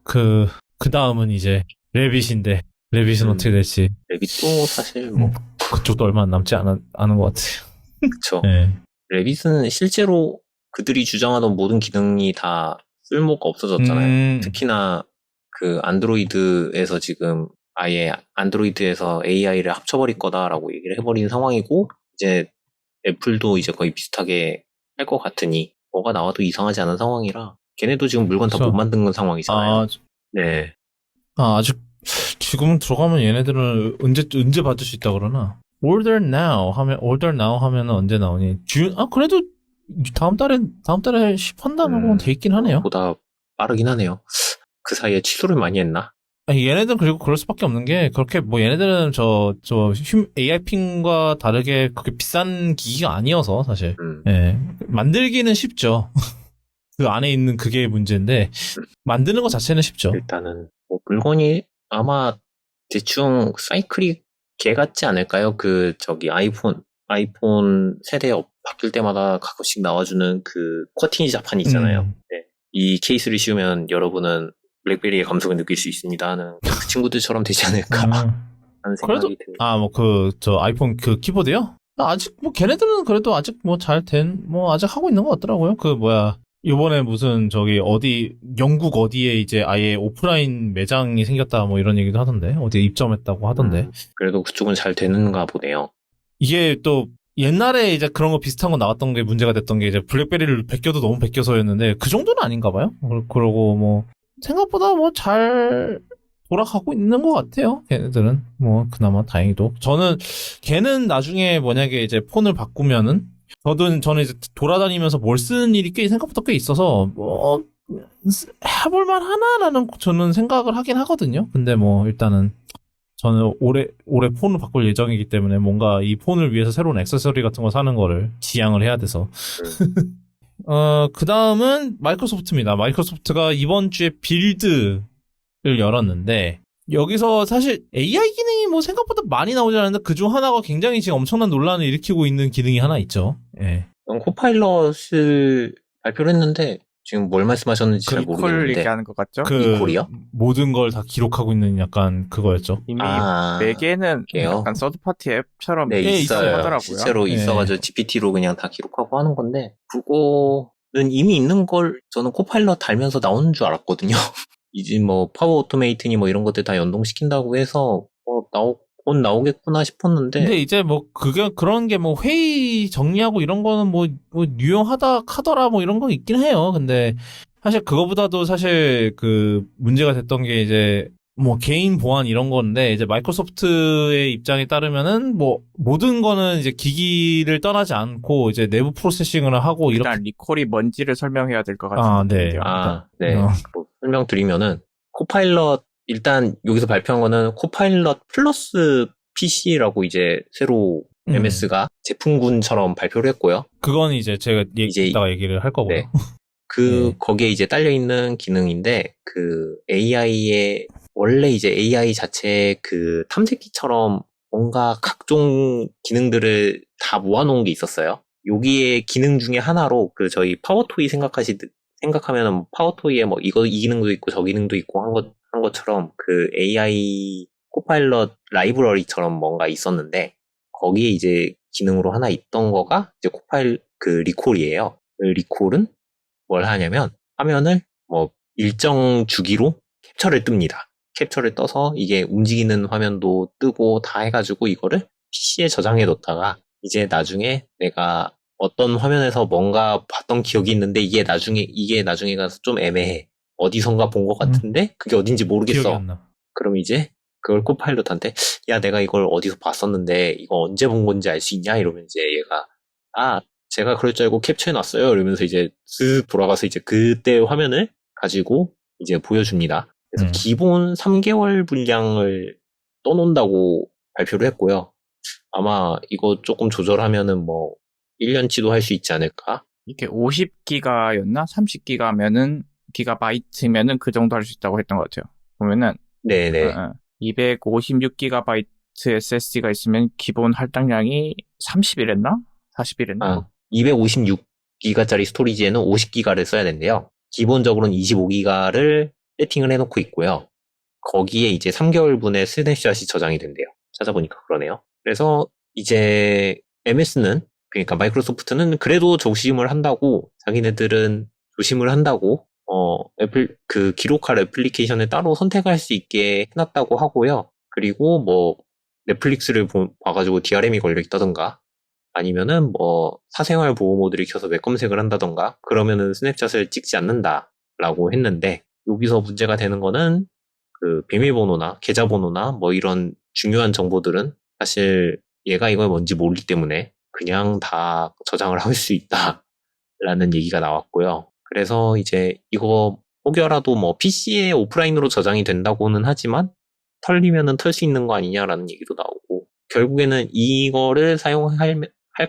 그 다음은 이제 레빗인데 레빗은 어떻게 될지.
레빗도 사실
그쪽도 얼마 남지 않은 것 같아요.
그쵸.
네.
레빗은 실제로 그들이 주장하던 모든 기능이 다 쓸모가 없어졌잖아요. 특히나 안드로이드에서 지금 아예 안드로이드에서 AI를 합쳐버릴 거다라고 얘기를 해버린 상황이고 이제 애플도 이제 거의 비슷하게 할 것 같으니 뭐가 나와도 이상하지 않은 상황이라 걔네도 지금 물건 다 못 만든 상황이잖아요. 네.
아직 지금 들어가면 얘네들은 언제 받을 수 있다 그러나? Order now 하면은 언제 나오니? 그래도 다음 달에 시판다라고 돼 있긴 하네요.
보다 빠르긴 하네요. 그 사이에 취소를 많이 했나?
얘네들은 그리고 그럴 수밖에 없는 게 그렇게 얘네들은 AI 핀과 다르게 그렇게 비싼 기기가 아니어서 사실. 예. 만들기는 쉽죠. 그 안에 있는 그게 문제인데 만드는 것 자체는 쉽죠.
일단은 물건이 아마 대충 사이클이 개 같지 않을까요? 아이폰 세대 바뀔 때마다 가끔씩 나와주는 쿼티니 자판 있잖아요. 네. 이 케이스를 씌우면 여러분은 블랙베리의 감성을 느낄 수 있습니다 하는 그 친구들처럼 되지 않을까 하는 생각이
그래도
듭니다.
저 아이폰 그 키보드요? 아직 뭐 걔네들은 그래도 아직 뭐 아직 하고 있는 것 같더라고요. 요번에 무슨 영국 어디에 이제 아예 오프라인 매장이 생겼다 뭐 이런 얘기도 하던데, 어디에 입점했다고 하던데.
그래도 그쪽은 잘 되는가 보네요.
이게 또 옛날에 이제 그런 거 비슷한 거 나왔던 게 문제가 됐던 게 이제 블랙베리를 베껴도 너무 베껴서였는데 그 정도는 아닌가 봐요. 그러고 뭐 생각보다 뭐 잘 돌아가고 있는 것 같아요. 걔네들은 뭐 그나마 다행히도. 걔는 나중에 만약에 이제 폰을 바꾸면은 저는 이제 돌아다니면서 뭘 쓰는 일이 생각보다 꽤 있어서 뭐 해볼만 하나라는 저는 생각을 하긴 하거든요. 근데 뭐 일단은 저는 올해 폰을 바꿀 예정이기 때문에 뭔가 이 폰을 위해서 새로운 액세서리 같은 거 사는 거를 지양을 해야 돼서. 그 다음은 마이크로소프트입니다. 마이크로소프트가 이번 주에 빌드를 열었는데, 여기서 사실 AI 기능이 뭐 생각보다 많이 나오지 않는데 그중 하나가 굉장히 지금 엄청난 논란을 일으키고 있는 기능이 하나 있죠. 예.
코파일럿을 발표를 했는데 지금 뭘 말씀하셨는지 잘
리콜
모르겠는데
얘기하는 것 같죠?
리콜이요?
모든 걸 다 기록하고 있는 약간 그거였죠.
이미
아,
4개는
그래요?
약간 서드파티 앱처럼
네, 있어요.
하더라고요.
실제로
네.
있어가지고 GPT로 그냥 다 기록하고 하는 건데 그거는 이미 있는 걸 저는 코파일럿 달면서 나오는 줄 알았거든요. 이제 뭐 파워 오토메이트니 뭐 이런 것들 다 연동시킨다고 해서 곧 나오겠구나 싶었는데
근데 이제 뭐 그런 게 뭐 회의 정리하고 이런 거는 뭐 유용하다 카더라 뭐 이런 거 있긴 해요. 근데 사실 그거보다도 사실 그 문제가 됐던 게 이제 뭐 개인 보안 이런 건데, 이제 마이크로소프트의 입장에 따르면은 뭐 모든 거는 이제 기기를 떠나지 않고 이제 내부 프로세싱을 하고 이렇게.
일단 리콜이 뭔지를 설명해야 될 것
아,
같은데.
네.
네. 뭐 설명드리면은 코파일럿 일단 여기서 발표한 거는 코파일럿 플러스 PC라고 이제 새로 MS가 제품군처럼 발표를 했고요.
그건 이제 제가 이따가 얘기를 할 거고요.
네. 거기에 이제 딸려있는 기능인데, 원래 이제 AI 자체의 그 탐색기처럼 뭔가 각종 기능들을 다 모아놓은 게 있었어요. 여기에 기능 중에 하나로 저희 파워토이 생각하면은 파워토이에 뭐 이 기능도 있고 저 기능도 있고 한 것처럼 그 AI 코파일럿 라이브러리처럼 뭔가 있었는데, 거기에 이제 기능으로 하나 있던 거가 이제 리콜이에요. 리콜은 뭘 하냐면 화면을 뭐 일정 주기로 캡처를 뜹니다. 캡처를 떠서 이게 움직이는 화면도 뜨고 다 해가지고 이거를 PC에 저장해 뒀다가 이제 나중에 내가 어떤 화면에서 뭔가 봤던 기억이 있는데 이게 나중에 가서 좀 애매해. 어디선가 본 것 같은데 그게 어딘지 모르겠어.
기억이 안 나.
그럼 이제 그걸 코파일럿한테 야, 내가 이걸 어디서 봤었는데 이거 언제 본 건지 알 수 있냐? 이러면 이제 얘가 제가 그럴 줄 알고 캡처해놨어요. 이러면서 이제 쓱 돌아가서 이제 그때 화면을 가지고 이제 보여줍니다. 그래서 기본 3개월 분량을 떠놓는다고 발표를 했고요. 아마 이거 조금 조절하면은 뭐 1년치도 할 수 있지 않을까?
이게 50기가였나? 30기가면은 그 정도 할 수 있다고 했던 것 같아요. 보면은
네네.
256GB SSD가 있으면 기본 할당량이 30이랬나? 40이랬나?
256기가짜리 스토리지에는 50기가를 써야 된대요. 기본적으로는 25기가를 세팅을 해놓고 있고요. 거기에 이제 3개월분의 스냅샷이 저장이 된대요. 찾아보니까 그러네요. 그래서 이제 MS는, 그러니까 마이크로소프트는 그래도 자기네들은 조심을 한다고 기록할 애플리케이션을 따로 선택할 수 있게 해놨다고 하고요. 그리고 뭐 넷플릭스를 봐가지고 DRM이 걸려있다던가 아니면은 뭐 사생활 보호 모드를 켜서 웹 검색을 한다던가 그러면은 스냅샷을 찍지 않는다라고 했는데, 여기서 문제가 되는 거는 그 비밀번호나 계좌번호나 뭐 이런 중요한 정보들은 사실 얘가 이걸 뭔지 모르기 때문에 그냥 다 저장을 할 수 있다라는 얘기가 나왔고요. 그래서 이제 이거 혹여라도 뭐 PC에 오프라인으로 저장이 된다고는 하지만 털리면은 털 수 있는 거 아니냐라는 얘기도 나오고, 결국에는 이거를 사용할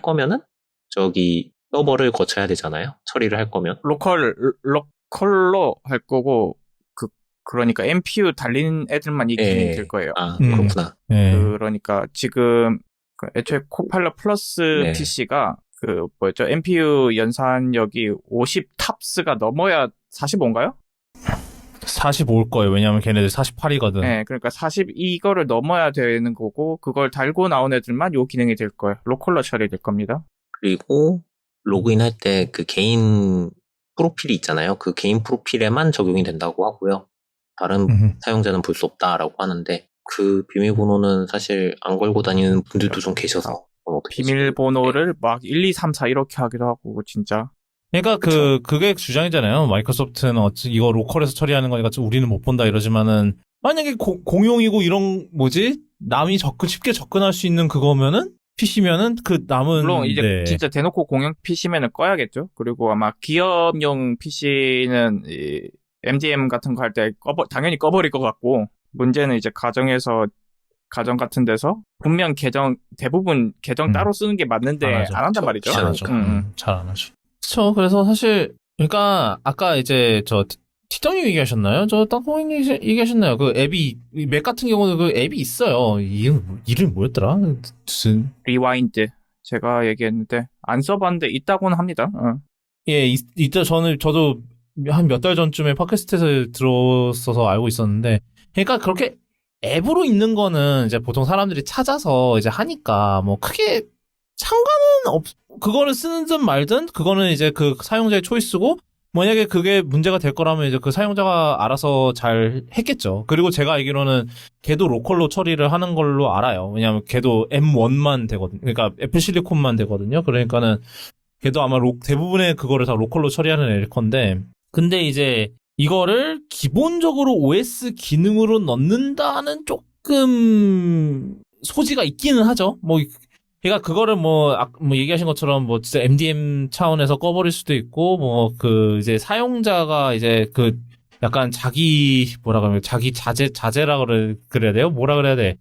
거면은 서버를 거쳐야 되잖아요. 처리를 할 거면.
로컬로 할 거고, 그러니까 MPU 달린 애들만 이 기능이 될 거예요.
그렇구나.
그러니까 지금 애초에 코파일럿 플러스 PC가 MPU 연산력이 50 탑스가 넘어야 45인가요?
45일 거예요. 왜냐면 걔네들 48이거든.
네, 그러니까 42거를 넘어야 되는 거고 그걸 달고 나온 애들만 요 기능이 될 거예요. 로컬로 처리될 겁니다.
그리고 로그인 할 때 그 개인 프로필이 있잖아요. 그 개인 프로필에만 적용이 된다고 하고요. 다른 사용자는 볼 수 없다라고 하는데 그 비밀번호는 사실 안 걸고 다니는 분들도 좀 계셔서
비밀번호를 막 1, 2, 3, 4 이렇게 하기도 하고 진짜.
그러니까 그게 주장이잖아요. 마이크로소프트는 이거 로컬에서 처리하는 거니까 우리는 못 본다 이러지만은 만약에 공용이고 이런 남이 쉽게 접근할 수 있는 그거면은 PC면은 그 남은
물론 이제
네.
진짜 대놓고 공용 PC면은 꺼야겠죠. 그리고 아마 기업용 PC는 MDM 같은 거 할 때 당연히 꺼버릴 것 같고 문제는 이제 가정 같은 데서 분명 대부분 계정 따로 쓰는 게 맞는데 안 한단 말이죠.
잘 안 하죠.
잘 안 하죠. 그렇죠. 그래서 사실 그러니까 아까 이제 티정님 얘기하셨나요? 땅콩님 얘기하셨나요? 그 앱이 맥 같은 경우는 그 앱이 있어요. 이름이 뭐였더라? 무슨
리와인드 제가 얘기했는데 안 써봤는데 있다고는 합니다.
예, 이따 저도 한 몇 달 전쯤에 팟캐스트에서 들었어서 알고 있었는데, 그러니까 그렇게 앱으로 있는 거는 이제 보통 사람들이 찾아서 이제 하니까 뭐 크게 상관은 그거를 쓰든 말든 그거는 이제 그 사용자의 초이스고, 만약에 그게 문제가 될 거라면 이제 그 사용자가 알아서 잘 했겠죠. 그리고 제가 알기로는 걔도 로컬로 처리를 하는 걸로 알아요. 왜냐면 걔도 M1만 되거든요. 그러니까 애플 실리콘만 되거든요. 그러니까는 걔도 아마 대부분의 그거를 다 로컬로 처리하는 애일 건데, 근데 이제 이거를 기본적으로 OS 기능으로 넣는다는 조금 소지가 있기는 하죠. 그러니까 그거를 얘기하신 것처럼 진짜 MDM 차원에서 꺼버릴 수도 있고, 이제 사용자가 이제 약간 자기 자제라 그래야 돼요? 뭐라 그래야 돼?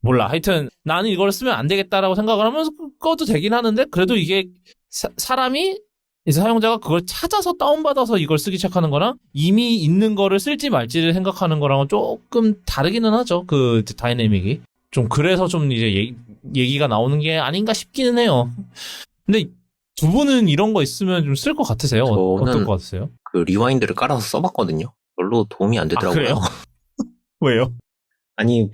몰라. 하여튼 나는 이걸 쓰면 안 되겠다라고 생각을 하면서 꺼도 되긴 하는데, 그래도 이게 사람이 이제 사용자가 그걸 찾아서 다운받아서 이걸 쓰기 시작하는 거랑 이미 있는 거를 쓸지 말지를 생각하는 거랑은 조금 다르기는 하죠. 그 다이내믹이. 좀 그래서 좀 이제 얘기가 나오는 게 아닌가 싶기는 해요. 근데 두 분은 이런 거 있으면 좀 쓸 것 같으세요? 어떨 것 같으세요?
그 리와인드를 깔아서 써봤거든요. 별로 도움이 안 되더라고요.
그래요? 왜요?
아니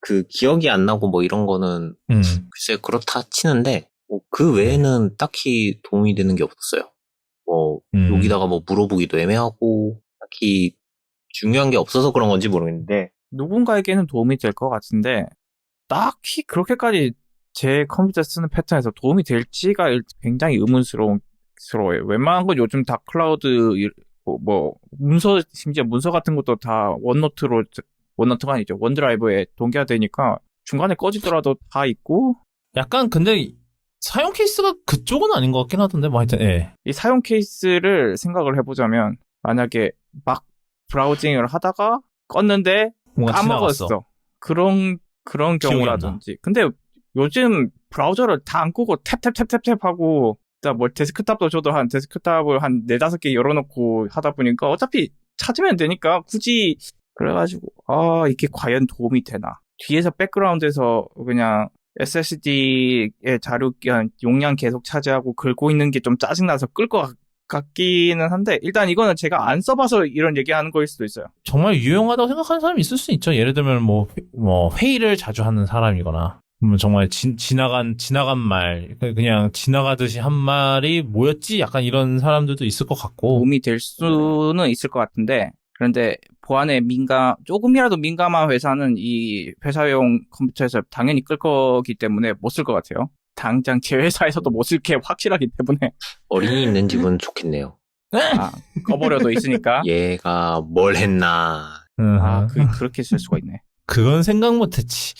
그 기억이 안 나고 이런 거는 글쎄 그렇다 치는데 그 외에는 딱히 도움이 되는 게 없었어요. 여기다가 물어보기도 애매하고 딱히 중요한 게 없어서 그런 건지 모르겠는데
누군가에게는 도움이 될 것 같은데 딱히 그렇게까지 제 컴퓨터 쓰는 패턴에서 도움이 될지가 굉장히 의문스러워요. 웬만한 건 요즘 다 클라우드 심지어 문서 같은 것도 다 원노트가 아니죠. 원드라이브에 동기화되니까 중간에 꺼지더라도 다 있고.
약간 근데 사용 케이스가 그쪽은 아닌 것 같긴 하던데, 하여튼, 예.
이 사용 케이스를 생각을 해보자면, 만약에 막 브라우징을 하다가 껐는데 까먹었어. 그런 경우라든지. 근데 요즘 브라우저를 다 안 끄고 탭 하고, 데스크탑도 저도 데스크탑을 한 4-5개 열어놓고 하다 보니까 어차피 찾으면 되니까 굳이, 그래가지고, 이게 과연 도움이 되나. 뒤에서 백그라운드에서 그냥 SSD의 용량 계속 차지하고 긁고 있는 게 좀 짜증나서 끌 것 같기는 한데, 일단 이거는 제가 안 써봐서 이런 얘기하는 거일 수도 있어요.
정말 유용하다고 생각하는 사람이 있을 수 있죠. 예를 들면 회의를 자주 하는 사람이거나, 정말 지나간 말, 그냥 지나가듯이 한 말이 뭐였지? 약간 이런 사람들도 있을 것 같고.
도움이 될 수는 있을 것 같은데, 그런데 보안에 조금이라도 민감한 회사는 이 회사용 컴퓨터에서 당연히 끌 거기 때문에 못 쓸 것 같아요. 당장 제 회사에서도 못 쓸 게 확실하기 때문에.
어린이 있는 집은 좋겠네요.
꺼버려도 있으니까.
얘가 뭘 했나.
그렇게 쓸 수가 있네.
그건 생각 못했지.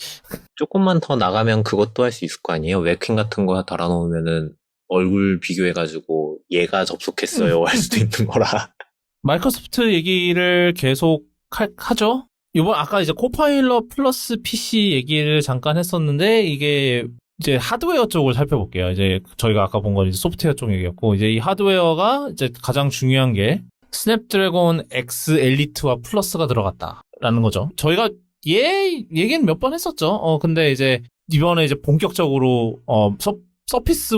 조금만 더 나가면 그것도 할 수 있을 거 아니에요? 웹캠 같은 거 달아놓으면은 얼굴 비교해가지고 얘가 접속했어요 할 수도 있는 거라.
마이크로소프트 얘기를 계속 하죠. 아까 이제 코파일럿 플러스 PC 얘기를 잠깐 했었는데, 이게 이제 하드웨어 쪽을 살펴볼게요. 이제 저희가 아까 본 건 이제 소프트웨어 쪽 얘기였고, 이제 이 하드웨어가 이제 가장 중요한 게 스냅드래곤 X 엘리트와 플러스가 들어갔다라는 거죠. 저희가 얘기는 몇 번 했었죠. 근데 이제 이번에 이제 본격적으로 서피스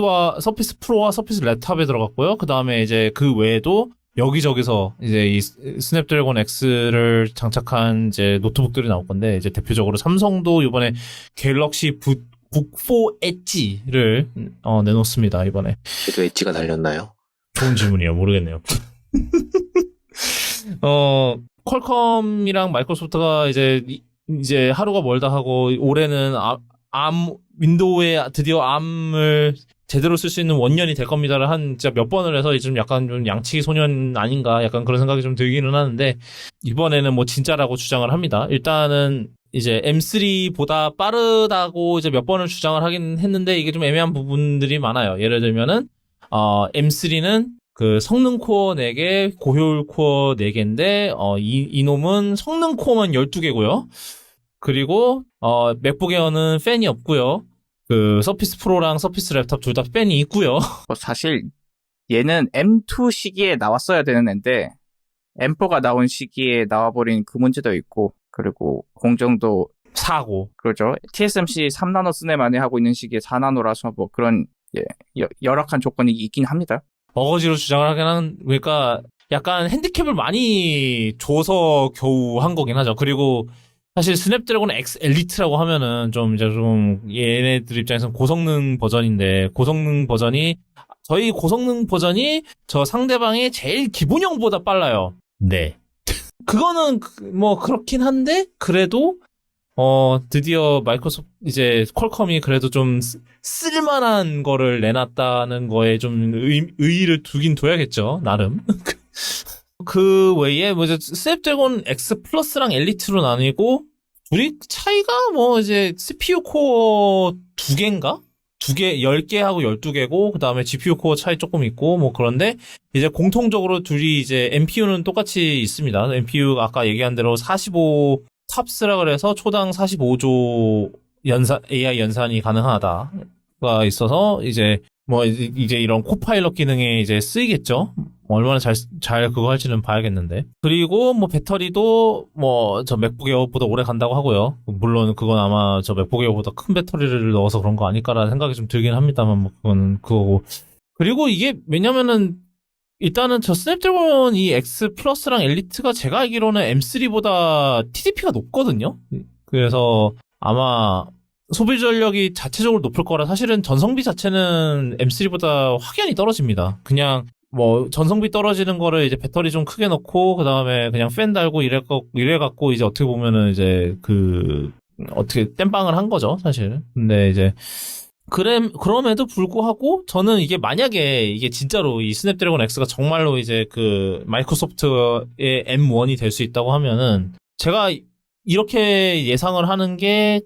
프로와 서피스 랩탑에 들어갔고요. 그 다음에 이제 그 외에도 여기저기서 이제 이 스냅드래곤 X를 장착한 이제 노트북들이 나올 건데, 이제 대표적으로 삼성도 이번에 갤럭시 북 4 엣지를 내놓습니다, 이번에.
그래도 엣지가 달렸나요?
좋은 질문이에요. 모르겠네요. 퀄컴이랑 마이크로소프트가 이제 하루가 멀다 하고, 올해는 윈도우에 드디어 ARM을 제대로 쓸 수 있는 원년이 될 겁니다를 진짜 몇 번을 해서 지금 약간 좀 양치기 소년 아닌가 약간 그런 생각이 좀 들기는 하는데, 이번에는 뭐 진짜라고 주장을 합니다. 일단은 이제 M3보다 빠르다고 이제 몇 번을 주장을 하긴 했는데, 이게 좀 애매한 부분들이 많아요. 예를 들면은 M3는 그 성능 코어 4개, 고효율 코어 4개인데 이놈은 성능 코어만 12개고요. 그리고 맥북 에어는 팬이 없고요. 그 서피스 프로랑 서피스 랩탑 둘 다 팬이 있고요.
사실 얘는 M2 시기에 나왔어야 되는 앤데 M4가 나온 시기에 나와버린 그 문제도 있고, 그리고 공정도
사고.
그렇죠. TSMC 3나노 쓰네만에 하고 있는 시기에 4나노라서 뭐 그런 열악한 조건이 있긴 합니다.
어거지로 주장을 하긴 하는, 그러니까 약간 핸디캡을 많이 줘서 겨우 한 거긴 하죠. 그리고 사실 스냅드래곤 X 엘리트라고 하면은 좀 얘네들 입장에서는 고성능 버전인데, 저희 고성능 버전이 저 상대방의 제일 기본형보다 빨라요. 네. 그거는 뭐 그렇긴 한데, 그래도 드디어 마이크로소프트, 이제 퀄컴이 그래도 좀 쓸만한 거를 내놨다는 거에 좀 의의를 두긴 둬야겠죠, 나름. 그 외에 뭐 이제 스냅드래곤 X 플러스랑 엘리트로 나뉘고, 둘이 차이가 뭐 이제 CPU 코어 2개인가? 10개하고 12개고, 그 다음에 GPU 코어 차이 조금 있고, 뭐 그런데, 이제 공통적으로 둘이 이제 NPU는 똑같이 있습니다. NPU 아까 얘기한 대로 45 탑스라 그래서 초당 45조 AI 연산이 가능하다가 있어서, 이제 이런 코파일럿 기능에 이제 쓰이겠죠? 얼마나 잘 그거 할지는 봐야겠는데. 그리고 뭐 배터리도 뭐 저 맥북 에어보다 오래 간다고 하고요. 물론 그건 아마 저 맥북 에어보다 큰 배터리를 넣어서 그런 거 아닐까라는 생각이 좀 들긴 합니다만, 뭐 그건 그거고. 그리고 이게 왜냐면은 일단은 저 스냅드래곤 이 X 플러스랑 엘리트가 제가 알기로는 M3보다 TDP가 높거든요. 그래서 아마 소비 전력이 자체적으로 높을 거라, 사실은 전성비 자체는 M3보다 확연히 떨어집니다. 그냥 뭐 전성비 떨어지는 거를 이제 배터리 좀 크게 넣고 그다음에 그냥 팬 달고 이래갖고 이제 어떻게 보면은 이제 어떻게 땜빵을 한 거죠, 사실. 근데 이제 그럼에도 불구하고 저는 이게 만약에 이게 진짜로 이 스냅드래곤 X가 정말로 이제 그 마이크로소프트의 M1이 될 수 있다고 하면은, 제가 이렇게 예상을 하는 게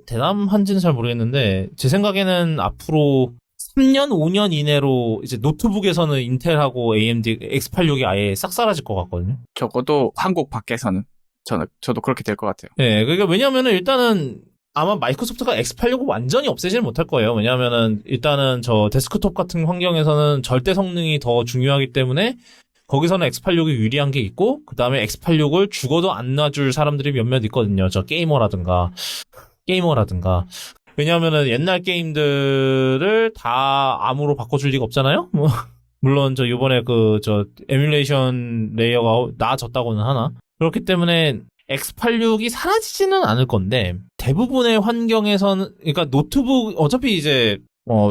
대담한지는 잘 모르겠는데, 제 생각에는 앞으로 3년, 5년 이내로 이제 노트북에서는 인텔하고 AMD X86이 아예 싹 사라질 것 같거든요.
적어도 한국 밖에서는 저도 그렇게 될 것 같아요.
네, 그러니까 왜냐면은 일단은 아마 마이크로소프트가 X86을 완전히 없애지는 못할 거예요. 왜냐면은 일단은 저 데스크톱 같은 환경에서는 절대 성능이 더 중요하기 때문에 거기서는 X86이 유리한 게 있고, 그 다음에 X86을 죽어도 안 놔줄 사람들이 몇몇 있거든요. 저 게이머라든가. 왜냐하면은 옛날 게임들을 다 암으로 바꿔줄 리가 없잖아요? 뭐, 물론 저 요번에 에뮬레이션 레이어가 나아졌다고는 하나? 그렇기 때문에 X86이 사라지지는 않을 건데, 대부분의 환경에서는, 그러니까 노트북, 어차피 이제,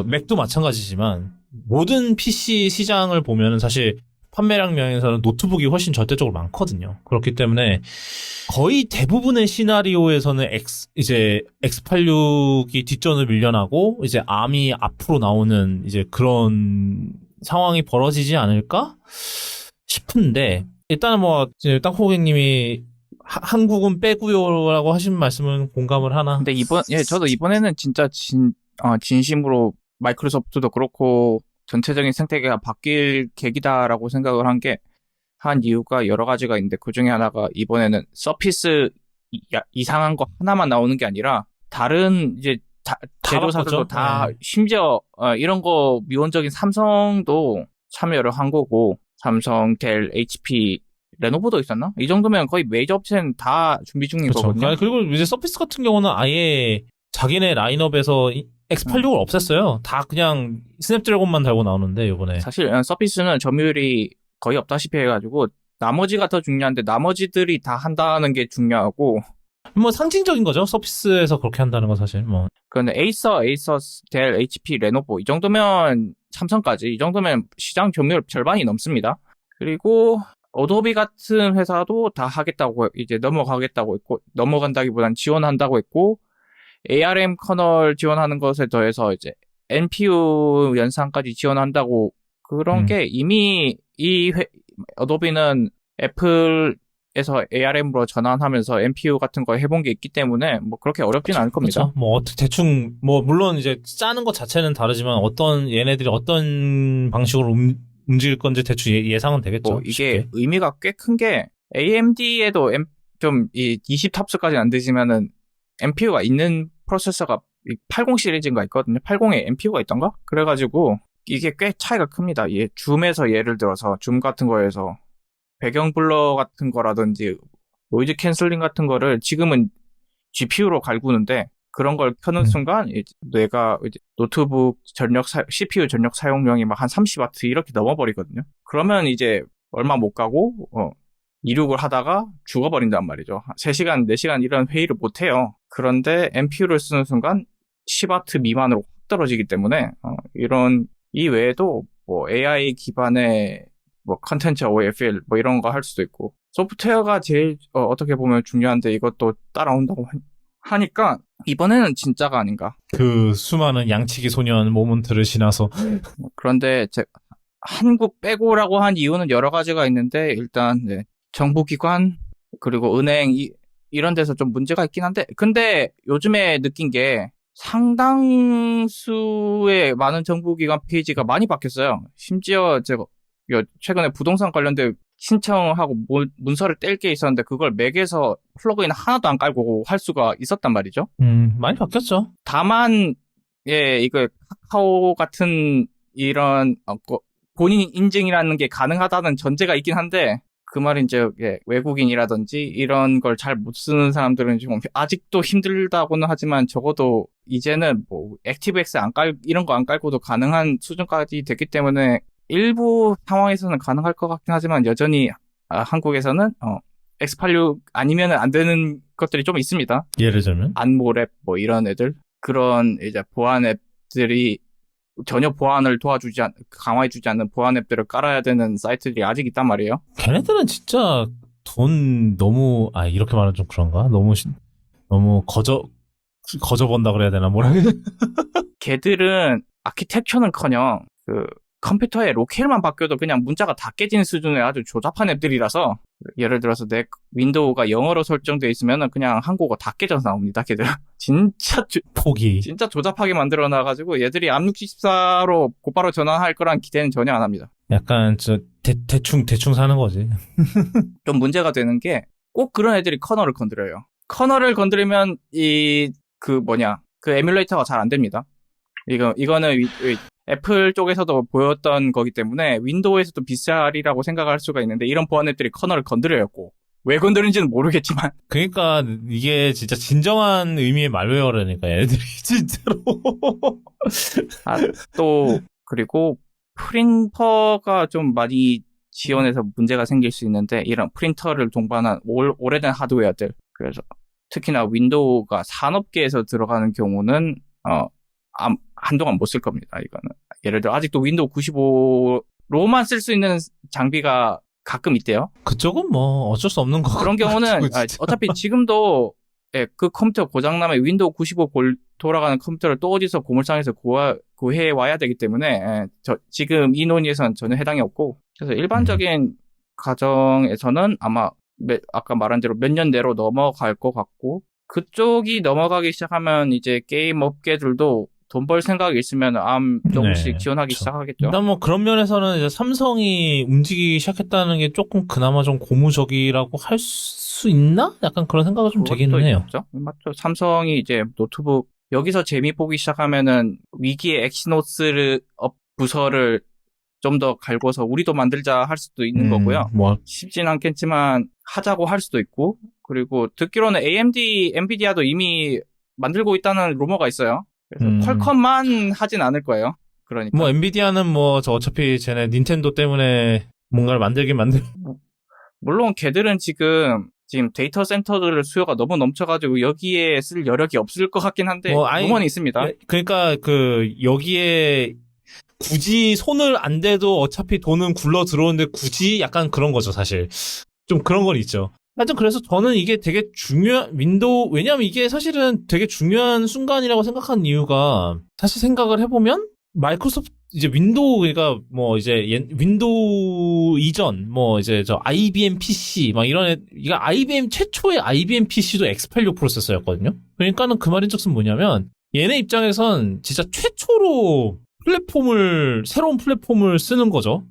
맥도 마찬가지지만, 모든 PC 시장을 보면은 사실 판매량 면에서는 노트북이 훨씬 절대적으로 많거든요. 그렇기 때문에 거의 대부분의 시나리오에서는 X86이 뒷전을 밀려나고 이제 ARM이 앞으로 나오는 이제 그런 상황이 벌어지지 않을까 싶은데, 일단은 뭐 땅콩고객님이 한국은 빼고요라고 하신 말씀은 공감을 하나.
근데 저도 이번에는 진짜 진심으로 마이크로소프트도 그렇고 전체적인 생태계가 바뀔 계기다라고 생각을 한 이유가 여러 가지가 있는데, 그 중에 하나가 이번에는 서피스 이상한 거 하나만 나오는 게 아니라 다른 이제 제조사들도 다
네.
심지어 이런 거 미온적인 삼성도 참여를 한 거고, 삼성, 델, HP, 레노버도 있었나? 이 정도면 거의 메이저 업체는 다 준비 중인 거거든요.
그리고 이제 서피스 같은 경우는 아예 자기네 라인업에서 X86을 없앴어요. 다 그냥 스냅드래곤만 달고 나오는데, 요번에.
사실 서피스는 점유율이 거의 없다시피 해가지고 나머지가 더 중요한데 나머지들이 다 한다는 게 중요하고
뭐 상징적인 거죠. 서피스에서 그렇게 한다는 건 사실 뭐.
그런데 에이서스, 델, HP, 레노버 이 정도면 삼성까지 이 정도면 시장 점유율 절반이 넘습니다. 그리고 어도비 같은 회사도 다 하겠다고 이제 넘어가겠다고 했고 넘어간다기보단 지원한다고 했고 ARM 커널 지원하는 것에 더해서 이제 NPU 연산까지 지원한다고 그런 게 이미 어도비는 애플에서 ARM으로 전환하면서 NPU 같은 거 해본 게 있기 때문에 뭐 그렇게 어렵진 않을 겁니다.
그렇죠. 뭐 어떻게 대충 뭐 물론 이제 짜는 것 자체는 다르지만 얘네들이 어떤 방식으로 움직일 건지 대충 예상은 되겠죠.
뭐 이게
쉽게.
의미가 꽤 큰 게 AMD에도 좀 이 20탑스까지는 안 되지만은 NPU가 있는 프로세서가 80 시리즈인가 있거든요. 80에 NPU가 있던가? 그래가지고 이게 꽤 차이가 큽니다. 줌에서 예를 들어서 줌 같은 거에서 배경 블러 같은 거라든지 노이즈 캔슬링 같은 거를 지금은 GPU로 갈구는데 그런 걸 켜는 순간 뇌가 이제 노트북 CPU 전력 사용량이 막 한 30W 이렇게 넘어버리거든요. 그러면 이제 얼마 못 가고 이륙을 하다가 죽어버린단 말이죠. 3시간, 4시간 이런 회의를 못 해요. 그런데 NPU를 쓰는 순간 10W 미만으로 확 떨어지기 때문에 이런 이 외에도 뭐 AI 기반의 뭐 컨텐츠 OFL 뭐 이런 거 할 수도 있고 소프트웨어가 제일 어떻게 보면 중요한데 이것도 따라온다고 하니까 이번에는 진짜가 아닌가.
그 수많은 양치기 소년 모먼트를 지나서
그런데 한국 빼고라고 한 이유는 여러 가지가 있는데 일단 네, 정부기관 그리고 은행 이런 데서 좀 문제가 있긴 한데 근데 요즘에 느낀 게 상당수의 많은 정부기관 페이지가 많이 바뀌었어요. 심지어 제가 최근에 부동산 관련된 신청하고 문서를 뗄 게 있었는데 그걸 맥에서 플러그인 하나도 안 깔고 할 수가 있었단 말이죠.
많이 바뀌었죠.
다만 이거 카카오 같은 이런 본인 인증이라는 게 가능하다는 전제가 있긴 한데 그 말은 이제 외국인이라든지 이런 걸 잘 못 쓰는 사람들은 좀 아직도 힘들다고는 하지만 적어도 이제는 뭐 액티브엑스 이런 거 안 깔고도 가능한 수준까지 됐기 때문에 일부 상황에서는 가능할 것 같긴 하지만 여전히 한국에서는 X86 아니면 안 되는 것들이 좀 있습니다.
예를 들면
안모랩 뭐 이런 애들 그런 이제 보안 앱들이 전혀 보안을 강화해주지 않는 보안 앱들을 깔아야 되는 사이트들이 아직 있단 말이에요.
걔네들은 진짜 돈 너무 이렇게 말하면 좀 그런가? 너무 거저 번다 그래야 되나 뭐라 해야 되나?
걔들은 아키텍처는커녕 그 컴퓨터에 로켓만 바뀌어도 그냥 문자가 다 깨지는 수준의 아주 조잡한 앱들이라서 예를 들어서 내 윈도우가 영어로 설정되어 있으면은 그냥 한국어 다 깨져서 나옵니다. 걔들 진짜 진짜 조잡하게 만들어 놔가지고 얘들이 암64로 곧바로 전환할 거란 기대는 전혀 안 합니다.
약간 대충 사는 거지.
좀 문제가 되는 게 꼭 그런 애들이 커널을 건드려요. 커널을 건드리면 그 에뮬레이터가 잘 안 됩니다. 이거는 애플 쪽에서도 보였던 거기 때문에 윈도우에서도 비쌀이라고 생각할 수가 있는데 이런 보안 앱들이 커널을 건드려요. 꼭. 왜 건드는지는 모르겠지만.
그러니까 이게 진짜 진정한 의미의 말웨어라니까 얘네들이 진짜로.
또 그리고 프린터가 좀 많이 지원해서 문제가 생길 수 있는데 이런 프린터를 동반한 오래된 하드웨어들 그래서 특히나 윈도우가 산업계에서 들어가는 경우는 한동안 못 쓸 겁니다. 이거는 예를 들어 아직도 윈도우 95로만 쓸 수 있는 장비가 가끔 있대요.
그쪽은 뭐 어쩔 수 없는 거.
그런 경우는 어차피 지금도 그 컴퓨터 고장나면 윈도우 95 돌아가는 컴퓨터를 또 어디서 고물상에서 구해 와야 되기 때문에 지금 이 논의에서는 전혀 해당이 없고 그래서 일반적인 가정에서는 아마 아까 말한 대로 몇 년 내로 넘어갈 것 같고 그쪽이 넘어가기 시작하면 이제 게임 업계들도 돈 벌 생각이 있으면 조금씩 지원하기 시작하겠죠.
일단 뭐 그런 면에서는 이제 삼성이 움직이기 시작했다는 게 조금 그나마 좀 고무적이라고 할 수 있나? 약간 그런 생각이 좀 되기는 해요.
맞죠. 삼성이 이제 노트북 여기서 재미 보기 시작하면은 위기의 엑시노스 부서를 좀 더 갈고서 우리도 만들자 할 수도 있는 거고요. 쉽진 않겠지만 하자고 할 수도 있고 그리고 듣기로는 엔비디아도 이미 만들고 있다는 루머가 있어요. 그래서 퀄컴만 하진 않을 거예요. 그러니까
뭐 엔비디아는 뭐 저 어차피 쟤네 닌텐도 때문에 뭔가를 만들긴 만들.
물론 걔들은 지금 데이터 센터들 수요가 너무 넘쳐가지고 여기에 쓸 여력이 없을 것 같긴 한데 응원이 있습니다.
그러니까 여기에 굳이 손을 안 대도 어차피 돈은 굴러 들어오는데 굳이 약간 그런 거죠, 사실. 좀 그런 건 있죠. 하여튼 그래서 저는 이게 되게 왜냐면 이게 사실은 되게 중요한 순간이라고 생각한 이유가 사실 생각을 해보면 마이크로소프트 이제 윈도우가 뭐 이제 윈도우 이전 뭐 이제 저 IBM PC 막 이거 IBM 최초의 IBM PC도 X86 프로세서였거든요. 그러니까는 그 말인즉슨 뭐냐면 얘네 입장에선 진짜 최초로 새로운 플랫폼을 쓰는 거죠.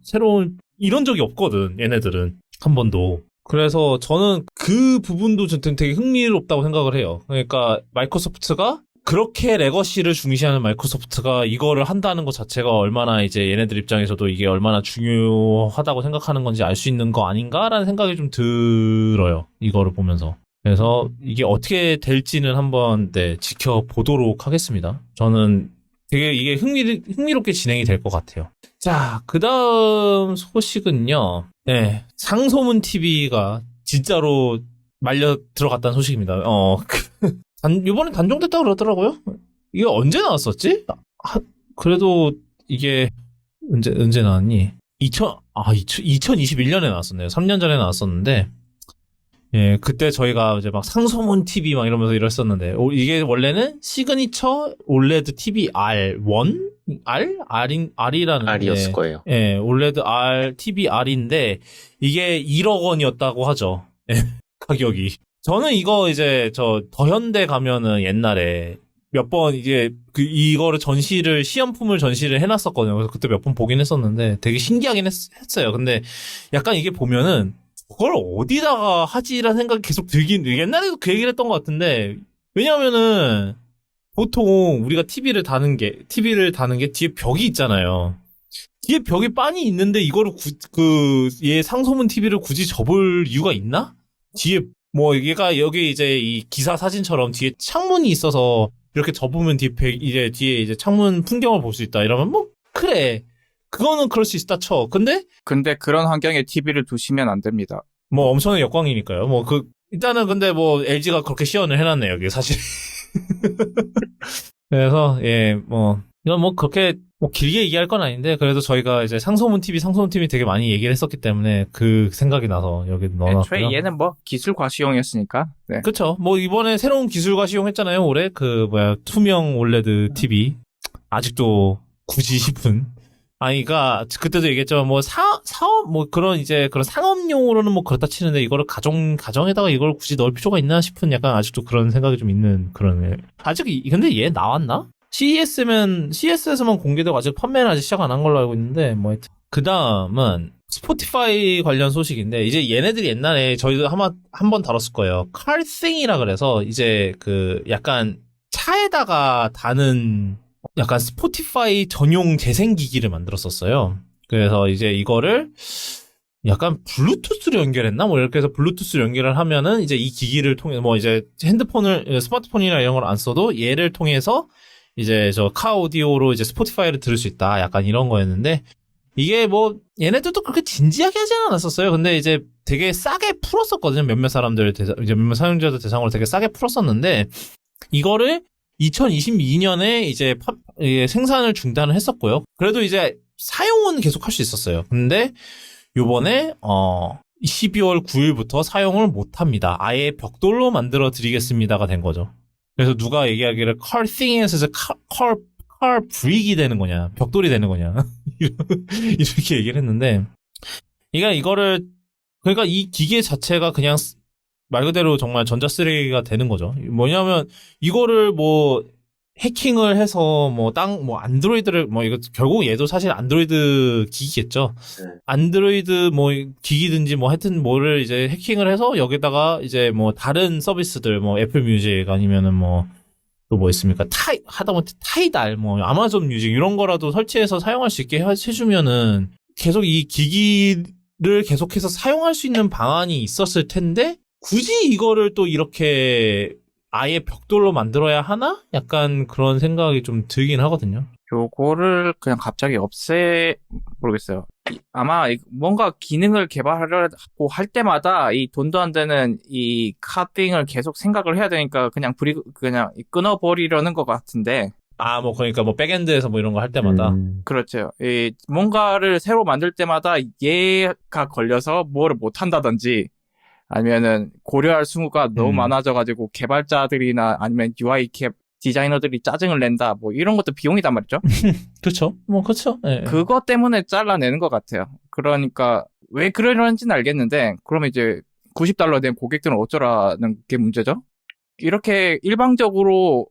이런 적이 없거든, 얘네들은. 한 번도. 그래서 저는 그 부분도 저는 되게 흥미롭다고 생각을 해요. 그러니까 마이크로소프트가 그렇게 레거시를 중시하는 마이크로소프트가 이거를 한다는 것 자체가 얼마나 이제 얘네들 입장에서도 이게 얼마나 중요하다고 생각하는 건지 알 수 있는 거 아닌가라는 생각이 좀 들어요. 이거를 보면서. 그래서 이게 어떻게 될지는 한번 지켜보도록 하겠습니다. 저는 되게 이게 흥미롭게 진행이 될 것 같아요. 자, 그 다음 소식은요. 네, 상소문 TV가 진짜로 말려 들어갔다는 소식입니다. 이번에 단종됐다고 그러더라고요. 이게 언제 나왔었지? 그래도 이게 언제 나왔니? 2021년에 나왔었네요. 3년 전에 나왔었는데, 예, 그때 저희가 이제 막 상소문 TV 막 이러면서 이랬었는데, 이게 원래는 시그니처 올레드 TV R1? R이라는.
R이었을 거예요.
예, 올레드 R, TV R인데, 이게 1억 원이었다고 하죠. 예, 가격이. 저는 이거 이제 더현대 가면은 옛날에 몇 번 이거를 시험품을 전시를 해놨었거든요. 그래서 그때 몇 번 보긴 했었는데 되게 신기하긴 했어요. 근데 약간 이게 보면은 그걸 어디다가 하지라는 생각이 계속 옛날에도 그 얘기를 했던 것 같은데, 왜냐면은 보통 우리가 TV를 다는 게 뒤에 벽이 있잖아요. 뒤에 벽에 빤이 있는데 이거를 얘 상소문 TV를 굳이 접을 이유가 있나? 뒤에 뭐 얘가 여기 이제 이 기사 사진처럼 뒤에 창문이 있어서 이렇게 접으면 뒤에 이제 창문 풍경을 볼 수 있다 이러면 뭐 그래, 그거는 그럴 수 있다 쳐. 근데
그런 환경에 TV를 두시면 안 됩니다.
뭐 엄청난 역광이니까요. 일단은 근데 뭐 LG가 그렇게 시연을 해놨네요, 여기 사실. 그래서 이건 뭐 그렇게 길게 얘기할 건 아닌데, 그래도 저희가 이제 상소문 TV 되게 많이 얘기를 했었기 때문에 그 생각이 나서 여기 넣어놨고요.
애초에 얘는 뭐 기술 과시용이었으니까. 네.
그쵸. 뭐 이번에 새로운 기술 과시용했잖아요, 올해. 투명 올레드 TV. 아직도 굳이 싶은. 그러니까 그때도 얘기했지만 사업 그런 상업용으로는 뭐 그렇다 치는데 이거를 가정에다가 이걸 굳이 넣을 필요가 있나 싶은 약간 아직도 그런 생각이 좀 있는 그런. 아직 근데 얘 나왔나? CES에서만 공개되고 아직 판매는 아직 시작 안 한 걸로 알고 있는데 뭐 하여튼. 그다음은 스포티파이 관련 소식인데, 이제 얘네들이 옛날에 저희도 한 번 다뤘을 거예요. 칼싱이라 그래서 이제 약간 차에다가 다는 약간 스포티파이 전용 재생기기를 만들었었어요. 그래서 이제 이거를 약간 블루투스로 연결했나? 뭐 이렇게 해서 블루투스로 연결을 하면은 이제 이 기기를 통해 이제 스마트폰이나 이런 걸 안 써도 얘를 통해서 이제 카오디오로 이제 스포티파이를 들을 수 있다. 약간 이런 거였는데, 이게 얘네들도 그렇게 진지하게 하지는 않았었어요. 근데 이제 되게 싸게 풀었었거든요. 몇몇 사용자들 대상으로 되게 싸게 풀었었는데, 이거를 2022년에 이제 생산을 중단을 했었고요. 그래도 이제 사용은 계속 할 수 있었어요. 근데 요번에 12월 9일부터 사용을 못 합니다. 아예 벽돌로 만들어 드리겠습니다가 된 거죠. 그래서 누가 얘기하기를 컬싱에서 컬 브릭이 되는 거냐, 벽돌이 되는 거냐 이렇게 얘기를 했는데, 그러니까 이 기계 자체가 그냥 말 그대로 정말 전자쓰레기가 되는 거죠. 뭐냐면 이거를 해킹을 해서 안드로이드를 이거 결국 얘도 사실 안드로이드 기기겠죠. 안드로이드 기기든지 하여튼 뭐를 이제 해킹을 해서 여기다가 이제 다른 서비스들 애플 뮤직 아니면은 또 뭐 있습니까? 하다못해 타이달 아마존 뮤직 이런 거라도 설치해서 사용할 수 있게 해주면은 계속 이 기기를 계속해서 사용할 수 있는 방안이 있었을 텐데, 굳이 이거를 또 이렇게 아예 벽돌로 만들어야 하나? 약간 그런 생각이 좀 들긴 하거든요.
요거를 그냥 갑자기 모르겠어요. 아마 뭔가 기능을 개발하려고 할 때마다 이 돈도 안 되는 이 카딩을 계속 생각을 해야 되니까 그냥 끊어버리려는 것 같은데.
아, 뭐, 그러니까 뭐, 백엔드에서 뭐 이런 거 할 때마다.
그렇죠. 이 뭔가를 새로 만들 때마다 얘가 걸려서 뭐를 못 한다든지 아니면은 고려할 수가 너무 많아져가지고 개발자들이나 아니면 UI 디자이너들이 짜증을 낸다. 뭐 이런 것도 비용이단 말이죠.
그렇죠. 뭐, 그렇죠. 예.
그것 때문에 잘라내는 것 같아요. 그러니까 왜 그러는지는 알겠는데 그러면 이제 $90 낸 고객들은 어쩌라는 게 문제죠. 이렇게 일방적으로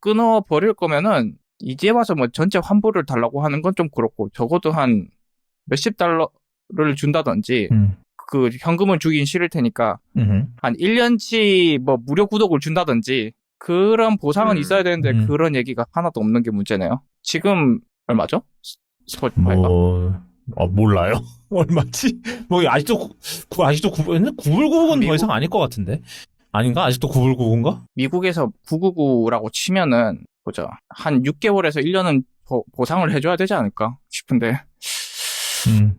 끊어버릴 거면은 이제 와서 뭐 전체 환불을 달라고 하는 건 좀 그렇고 적어도 한 몇십 달러를 준다든지 그 현금을 주긴 싫을 테니까 한 1년치 뭐 무료 구독을 준다든지 그런 보상은 있어야 되는데 그런 얘기가 하나도 없는 게 문제네요. 지금 얼마죠? 스포티파이가?
몰라요. 얼마지? 뭐 아직도 9불999는 더 이상 아닐 것 같은데. 아닌가? 아직도 9불9구인가?
미국에서 999라고 치면은 보자. 한 6개월에서 1년은 보상을 해줘야 되지 않을까 싶은데.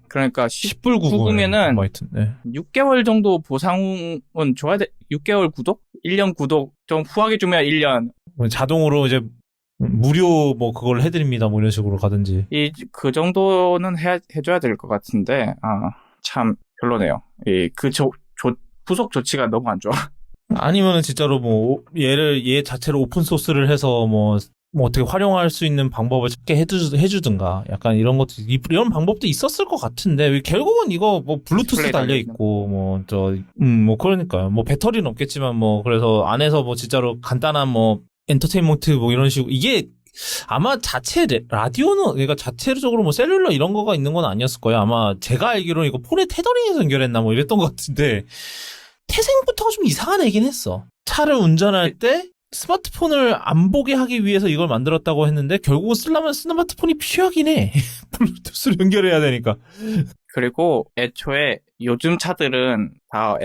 그러니까
10불
9구면은
뭐 하여튼, 네.
6개월 정도 보상은 줘야 돼. 6개월 구독? 1년 구독 좀 후하게 주면 1년.
자동으로 이제 무료 뭐 그걸 해드립니다. 뭐 이런 식으로 가든지.
그 정도는 해줘야 될 것 같은데 참 별로네요. 후속 조치가 너무 안 좋아.
아니면은 진짜로 뭐 얘 자체로 오픈 소스를 해서 뭐 어떻게 활용할 수 있는 방법을 찾게 해주든가 약간 이런 것도 이런 방법도 있었을 것 같은데 결국은 이거 뭐 블루투스 달려 있고 뭐 그러니까요. 뭐 배터리는 없겠지만 뭐 그래서 안에서 뭐 진짜로 간단한 뭐 엔터테인먼트 뭐 이런 식으로 이게 아마 자체 라디오는 그러니까 자체적으로 뭐 셀룰러 이런 거가 있는 건 아니었을 거예요. 아마 제가 알기로는 이거 폰에 테더링해서 연결했나 뭐 이랬던 것 같은데 태생부터가 좀 이상한 애긴 했어. 차를 운전할 때 스마트폰을 안 보게 하기 위해서 이걸 만들었다고 했는데 결국은 쓰려면 스마트폰이 필요하긴 해. 블루투스를 연결해야 되니까.
그리고 애초에 요즘 차들은 다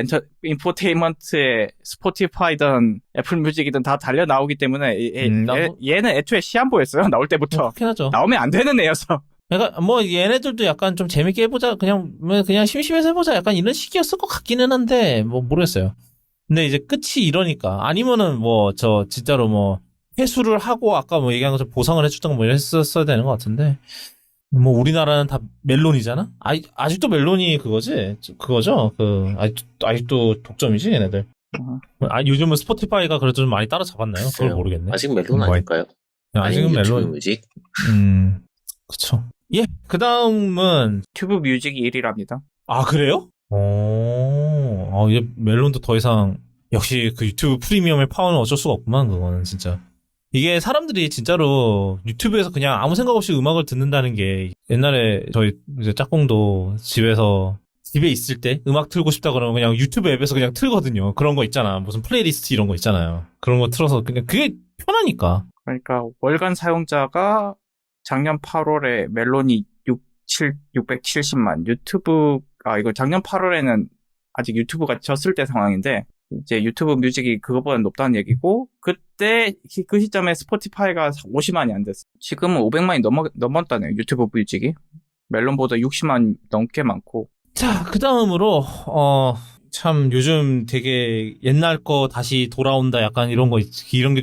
인포테인먼트에 스포티파이든 애플 뮤직이든 다 달려 나오기 때문에 얘는 애초에 시한부였어요. 나올 때부터.
그렇긴 하죠.
나오면 안 되는 애여서.
그러니까 뭐 얘네들도 약간 좀 재밌게 해보자 그냥 심심해서 해보자 약간 이런 식이었을 것 같기는 한데 뭐 모르겠어요. 근데 이제 끝이 이러니까 아니면은 뭐 진짜로 뭐 회수를 하고 아까 뭐 얘기한 것처럼 보상을 해주던가 뭐 이랬었어야 되는 것 같은데 뭐 우리나라는 다 멜론이잖아. 아직도 멜론이 그거죠. 아직도 독점이지 얘네들. 요즘은 스포티파이가 그래도 좀 많이 따라잡았나요? 그걸 모르겠네.
아직 멜론 아닐까요?
아직은 멜론.
뮤직.
그쵸. 예, 그 다음은
튜브 뮤직이 1위랍니다.
아, 그래요? 이제 멜론도 더 이상 역시 그 유튜브 프리미엄의 파워는 어쩔 수가 없구만. 그거는 진짜 이게 사람들이 진짜로 유튜브에서 그냥 아무 생각 없이 음악을 듣는다는 게 옛날에 저희 이제 짝꿍도 집에 있을 때 음악 틀고 싶다 그러면 그냥 유튜브 앱에서 그냥 틀거든요. 그런 거 있잖아. 무슨 플레이리스트 이런 거 있잖아요. 그런 거 틀어서 그냥 그게 편하니까.
그러니까 월간 사용자가 작년 8월에 멜론이 670만 이거 작년 8월에는 아직 유튜브가 졌을 때 상황인데 이제 유튜브 뮤직이 그거보다 높다는 얘기고 그때 그 시점에 스포티파이가 50만이 안 됐어. 지금은 500만이 넘었다네요. 유튜브 뮤직이. 멜론보다 60만 넘게 많고.
자, 그 다음으로 참 요즘 되게 옛날 거 다시 돌아온다 약간 이런 게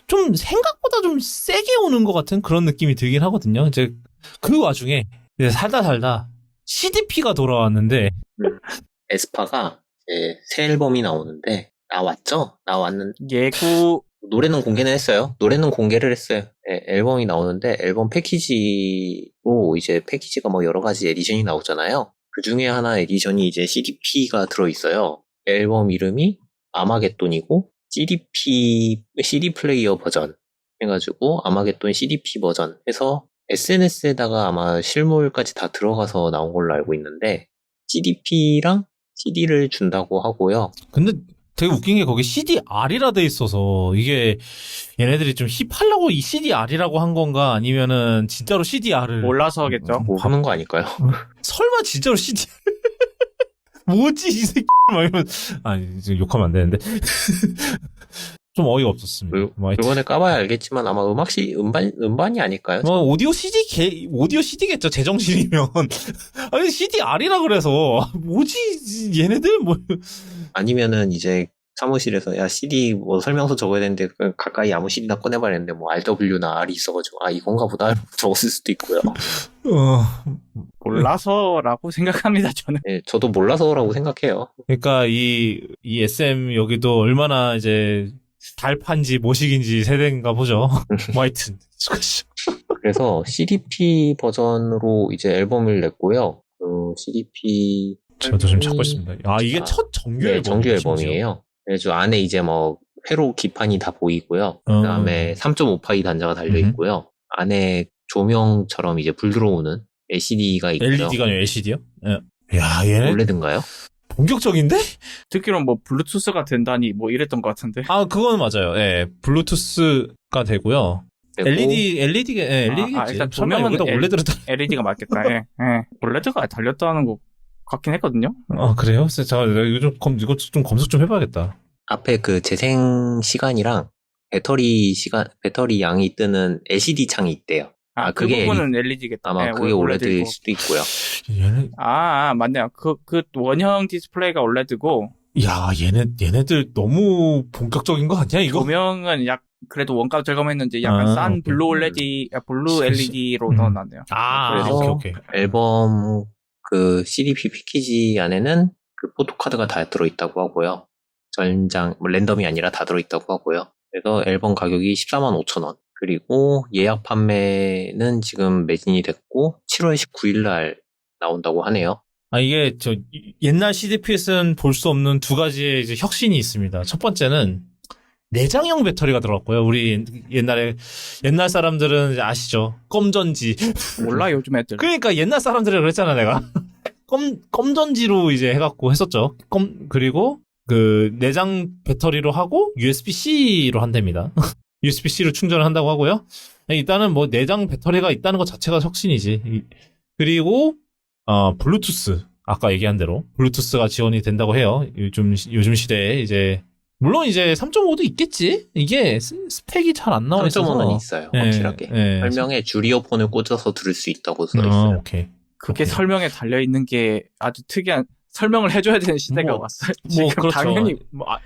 좀 생각보다 좀 세게 오는 것 같은 그런 느낌이 들긴 하거든요. 이제 그 와중에 이제 살다 CDP가 돌아왔는데
에스파가 이제 새 앨범이 나오는데 나왔죠?
예고
노래는 공개는 했어요. 네, 앨범이 나오는데 앨범 패키지로 이제 패키지가 뭐 여러 가지 에디션이 나오잖아요. 그 중에 하나 에디션이 이제 CDP가 들어있어요. 앨범 이름이 아마겟돈이고 CD 플레이어 버전 해가지고 아마겟돈 CDP 버전 해서 SNS에다가 아마 실물까지 다 들어가서 나온 걸로 알고 있는데 CDP랑 CD를 준다고 하고요.
근데 되게 웃긴 게 거기 CDR이라 돼 있어서 이게 얘네들이 좀 힙하려고 이 CDR이라고 한 건가 아니면은 진짜로 CDR을
몰라서겠죠.
모르는 거 아닐까요?
설마 진짜로 CDR 뭐지 이 새끼 막 이러면 아니 지금 욕하면 안 되는데 좀 어이가 없었습니다. 뭐 하여튼.
이번에 까봐야 알겠지만 아마 음반이 아닐까요?
뭐 오디오 CD겠죠. 제정신이면. 아니 CDR이라 그래서 뭐지 얘네들 뭐.
아니면은 이제 사무실에서 야 CD 뭐 설명서 적어야 되는데 가까이 아무 CD나 꺼내봐야겠는데 뭐 RW나 R이 있어가지고 아 이건가 보다 이러고 적었을 수도 있고요.
몰라서라고 생각합니다, 저는.
네, 저도 몰라서라고 생각해요.
그러니까 이 SM 여기도 얼마나 이제 달판지 모식인지 세대인가 보죠. 뭐 하여튼.
그래서 CDP 버전으로 이제 앨범을 냈고요. CDP
저도 지금 찾고 있습니다. 아 이게 첫 정규 앨범.
정규 앨범이에요. 그래서 안에 이제 뭐 회로 기판이 다 보이고요. 그다음에 3.5파이 단자가 달려 있고요. 안에 조명처럼 이제 불 들어오는 LCD가 있고요.
LED가 아니라 LCD요? 야 얘네
OLED인가요?
본격적인데?
듣기로는 뭐 블루투스가 된다니 뭐 이랬던 것 같은데.
아 그건 맞아요. 예, 블루투스가 되고요. LED가 LED겠지.
일단 조명은
OLED를
LED가 맞겠다. 예. OLED가 달렸다는 거 같긴 했거든요.
아 그래요? 제가 이거 좀 검색 좀 해봐야겠다.
앞에 그 재생 시간이랑 배터리 양이 뜨는 LCD 창이 있대요.
그 부분은 LED겠다.
아마 그게 OLED일 수도 있고요.
얘네
맞네요. 그 원형 디스플레이가 OLED고.
야 얘네들 너무 본격적인 거 아니야 이거?
조명은 그래도 원가 절감했는지 약간 싼 블루 블루 LED로 넣어놨네요.
그래서
오케이.
앨범 그 CDP 패키지 안에는 그 포토카드가 다 들어있다고 하고요. 전장, 랜덤이 아니라 다 들어있다고 하고요. 그래서 앨범 가격이 145,000원. 그리고 예약 판매는 지금 매진이 됐고 7월 19일 날 나온다고 하네요.
이게 옛날 CDP에서는 볼 수 없는 두 가지의 이제 혁신이 있습니다. 첫 번째는 내장형 배터리가 들어갔고요. 우리 옛날 사람들은 아시죠? 껌전지.
몰라 요즘 애들.
그러니까 옛날 사람들이 그랬잖아 내가. 껌전지로 이제 해갖고 했었죠. 그리고 그 내장 배터리로 하고 USB-C로 한답니다. USB-C로 충전을 한다고 하고요. 일단은 뭐 내장 배터리가 있다는 것 자체가 혁신이지. 그리고 블루투스 아까 얘기한 대로 블루투스가 지원이 된다고 해요. 요즘 시대에 이제 물론 이제 3.5도 있겠지. 이게 스펙이 잘 안 나와 있어서
3.5는 있어요. 확실하게. 설명에 줄 이어폰을 꽂아서 들을 수 있다고 써 있어요.
오케이.
그게 설명에 달려 있는 게 아주 특이한 설명을 해줘야 되는 시대가 왔어요.
뭐
지금
그렇죠.
당연히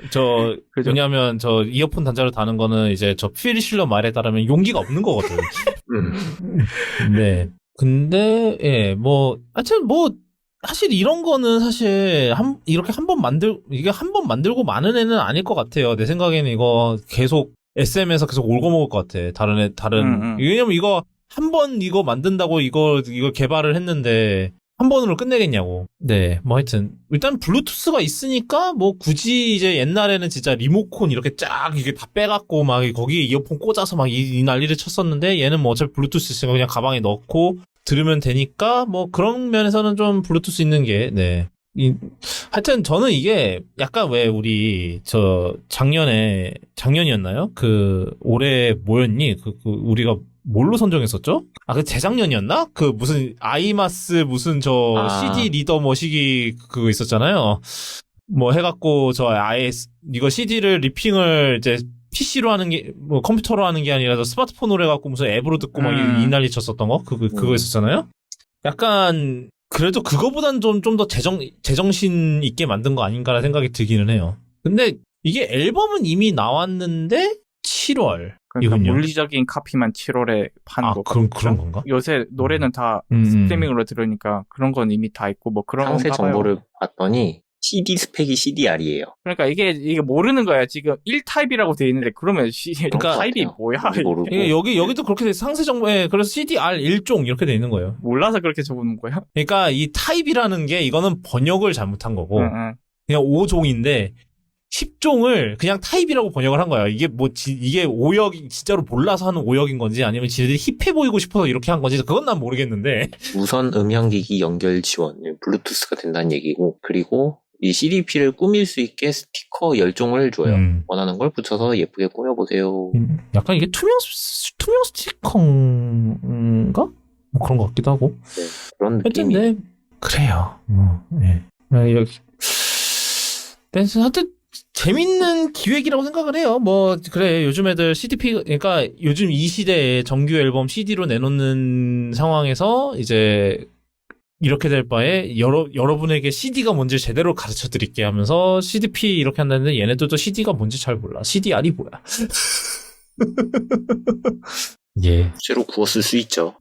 그죠?
왜냐하면 저 이어폰 단자로 다는 거는 이제 저 필 실러 말에 따르면 용기가 없는 거거든. 네. 근데 뭐 하여튼 뭐 사실 이런 거는 사실 이렇게 한 번 만들고 많은 애는 아닐 것 같아요. 내 생각에는 이거 계속 SM에서 계속 올고 먹을 것 같아. 왜냐면 이거 한 번 이거 만든다고 이거 개발을 했는데 한 번으로 끝내겠냐고. 네, 뭐 하여튼 일단 블루투스가 있으니까 뭐 굳이 이제 옛날에는 진짜 리모컨 이렇게 쫙 이게 다 빼갖고 막 거기에 이어폰 꽂아서 막 이 난리를 쳤었는데 얘는 뭐 어차피 블루투스 있으니까 그냥 가방에 넣고 들으면 되니까 뭐 그런 면에서는 좀 블루투스 있는 게 하여튼 저는 이게 약간 왜 우리 작년이었나요? 그 올해 뭐였니? 우리가 뭘로 선정했었죠? 그 재작년이었나? 그 무슨 아이마스 무슨 CD 리더 머시기 그거 있었잖아요. 뭐 해갖고 아예 이거 CD를 리핑을 이제 PC로 하는 게 뭐 컴퓨터로 하는 게 아니라 스마트폰으로 해갖고 무슨 앱으로 듣고 막 이 난리 쳤었던 거 그거 있었잖아요. 약간 그래도 그거보단 좀 더 제정신 있게 만든 거 아닌가라는 생각이 들기는 해요. 근데 이게 앨범은 이미 나왔는데 7월.
그러니까 물리적인 카피만 7월에 파는 거.
그런 건가?
요새 노래는 다 스트리밍으로 들으니까 그런 건 이미 다 있고 뭐 그런
상세
건가 봐요.
정보를 봤더니 CD 스펙이 CDR이에요.
그러니까 이게 모르는 거야. 지금 1타입이라고 돼 있는데 그러면
그러니까
타입이 뭐야?
여기도 그렇게 돼 상세 정보에 그래서 CDR 1종 이렇게 돼 있는 거예요.
몰라서 그렇게 적어놓은 거야?
그러니까 이 타입이라는 게 이거는 번역을 잘못한 거고 그냥 5종인데 10종을 그냥 타입이라고 번역을 한 거야. 이게 이게 오역이 진짜로 몰라서 하는 오역인 건지 아니면 지네들이 힙해 보이고 싶어서 이렇게 한 건지 그건 난 모르겠는데.
무선 음향기기 연결 지원, 블루투스가 된다는 얘기고 그리고 이 CDP를 꾸밀 수 있게 스티커 10종을 줘요. 원하는 걸 붙여서 예쁘게 꾸며보세요.
약간 이게 투명 스티커인가? 뭐 그런 것 같기도 하고.
네, 그런 느낌이.
그래요. 네. 하여튼 재밌는 기획이라고 생각을 해요. 뭐 그래 요즘 애들 CDP 그러니까 요즘 이 시대에 정규 앨범 CD로 내놓는 상황에서 이제 이렇게 될 바에 여러분에게 CD가 뭔지 제대로 가르쳐 드릴게 하면서 CDP 이렇게 한다는데 얘네들도 CD가 뭔지 잘 몰라. CDR이 뭐야? 예.
쇠로 구웠을 수 있죠.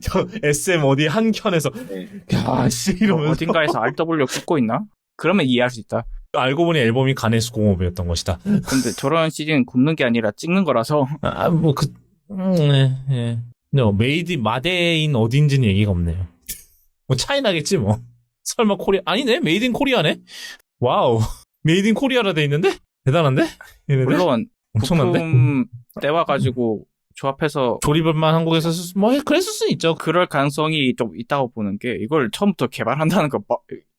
저 SM 어디 한 켠에서
네.
야씨 이러면서
어딘가에서 RW 굽고 있나? 그러면 이해할 수 있다.
알고 보니 앨범이 가네스 공업이었던 것이다.
근데 저런 CD는 굽는 게 아니라 찍는 거라서
예. 메이드 마데인 어딘지는 얘기가 없네요. 뭐 차이나겠지 뭐. 설마 코리아 아니네 메이드 인 코리아네. 와우 메이드 인 코리아라 돼 있는데 대단한데? 얘네들?
물론
엄청난데?
부품 떼와가지고 조합해서
조립을만 한국에서 뭐 그랬을 수는 있죠.
그럴 가능성이 좀 있다고 보는 게 이걸 처음부터 개발한다는 거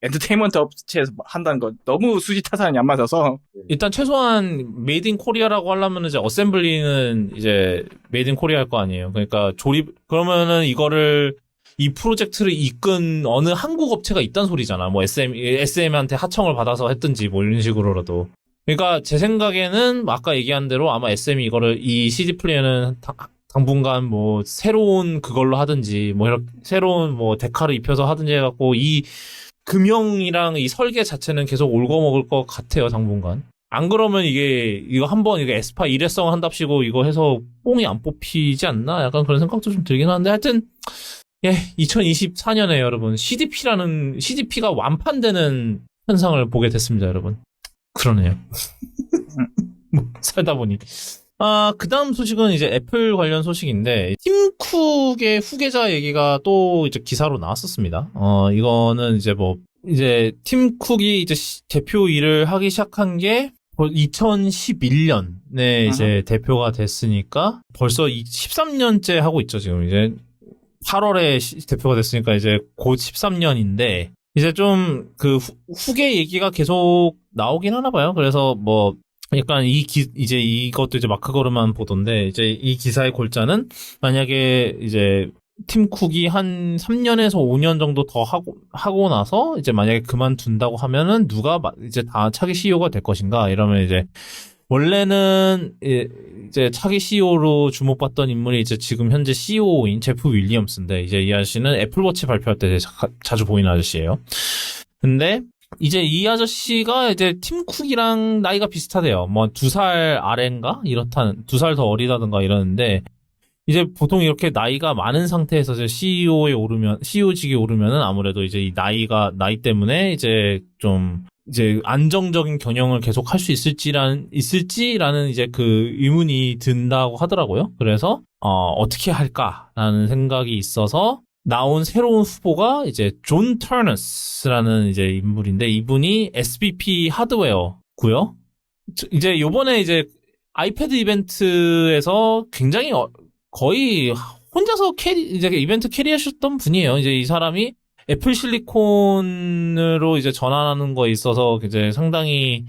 엔터테인먼트 업체에서 한다는 거 너무 수지 타산이 안 맞아서
일단 최소한 메이드 인 코리아라고 하려면 이제 어셈블리는 이제 메이드 인 코리아 할 거 아니에요. 그러니까 조립 그러면은 이거를 이 프로젝트를 이끈 어느 한국 업체가 있단 소리잖아. 뭐 SM한테 하청을 받아서 했든지 뭐 이런 식으로라도. 그러니까 제 생각에는 아까 얘기한 대로 아마 SM이 이거를 이 CD 플레이어는 당분간 뭐 새로운 그걸로 하든지 뭐 이렇게 새로운 뭐 데카를 입혀서 하든지 해갖고 이 금형이랑 이 설계 자체는 계속 올거 먹을 것 같아요 당분간. 안 그러면 이거 한번 이거 에스파 일회성 한답시고 이거 해서 뽕이 안 뽑히지 않나? 약간 그런 생각도 좀 들긴 하는데 하여튼 예 2024년에 여러분 CDP가 완판되는 현상을 보게 됐습니다 여러분. 그러네요. 뭐 살다 보니. 그 다음 소식은 이제 애플 관련 소식인데, 팀 쿡의 후계자 얘기가 또 이제 기사로 나왔었습니다. 이거는 이제 팀 쿡이 이제 대표 일을 하기 시작한 게 2011년에 이제 대표가 됐으니까 벌써 13년째 하고 있죠, 지금 이제. 8월에 대표가 됐으니까 이제 곧 13년인데, 이제 좀 그 후계 얘기가 계속 나오긴 하나 봐요. 그래서 뭐 약간 이제 이것도 이제 마크 거르만 보던데 이제 이 기사의 골자는 만약에 이제 팀 쿡이 한 3년에서 5년 정도 더 하고 나서 이제 만약에 그만둔다고 하면은 누가 이제 다 차기 CEO가 될 것인가 이러면 이제 원래는 이제 차기 CEO로 주목받던 인물이 이제 지금 현재 CEO인 제프 윌리엄스인데 이제 이 아저씨는 애플워치 발표할 때 자주 보이는 아저씨예요. 근데 이제 이 아저씨가 이제 팀 쿡이랑 나이가 비슷하대요. 뭐 2살 아래인가? 이렇다는 2살 더 어리다든가 이러는데 이제 보통 이렇게 나이가 많은 상태에서 이제 CEO직에 오르면은 아무래도 이제 이 나이 때문에 이제 좀 이제 안정적인 경영을 계속 할 수 있을지라는 이제 그 의문이 든다고 하더라고요. 그래서 어떻게 할까라는 생각이 있어서 나온 새로운 후보가 이제 존 터너스라는 이제 인물인데 이분이 SVP 하드웨어고요. 이제 요번에 이제 아이패드 이벤트에서 굉장히 거의 혼자서 이제 이벤트 캐리하셨던 분이에요. 이제 이 사람이 애플 실리콘으로 이제 전환하는 거에 있어서 이제 상당히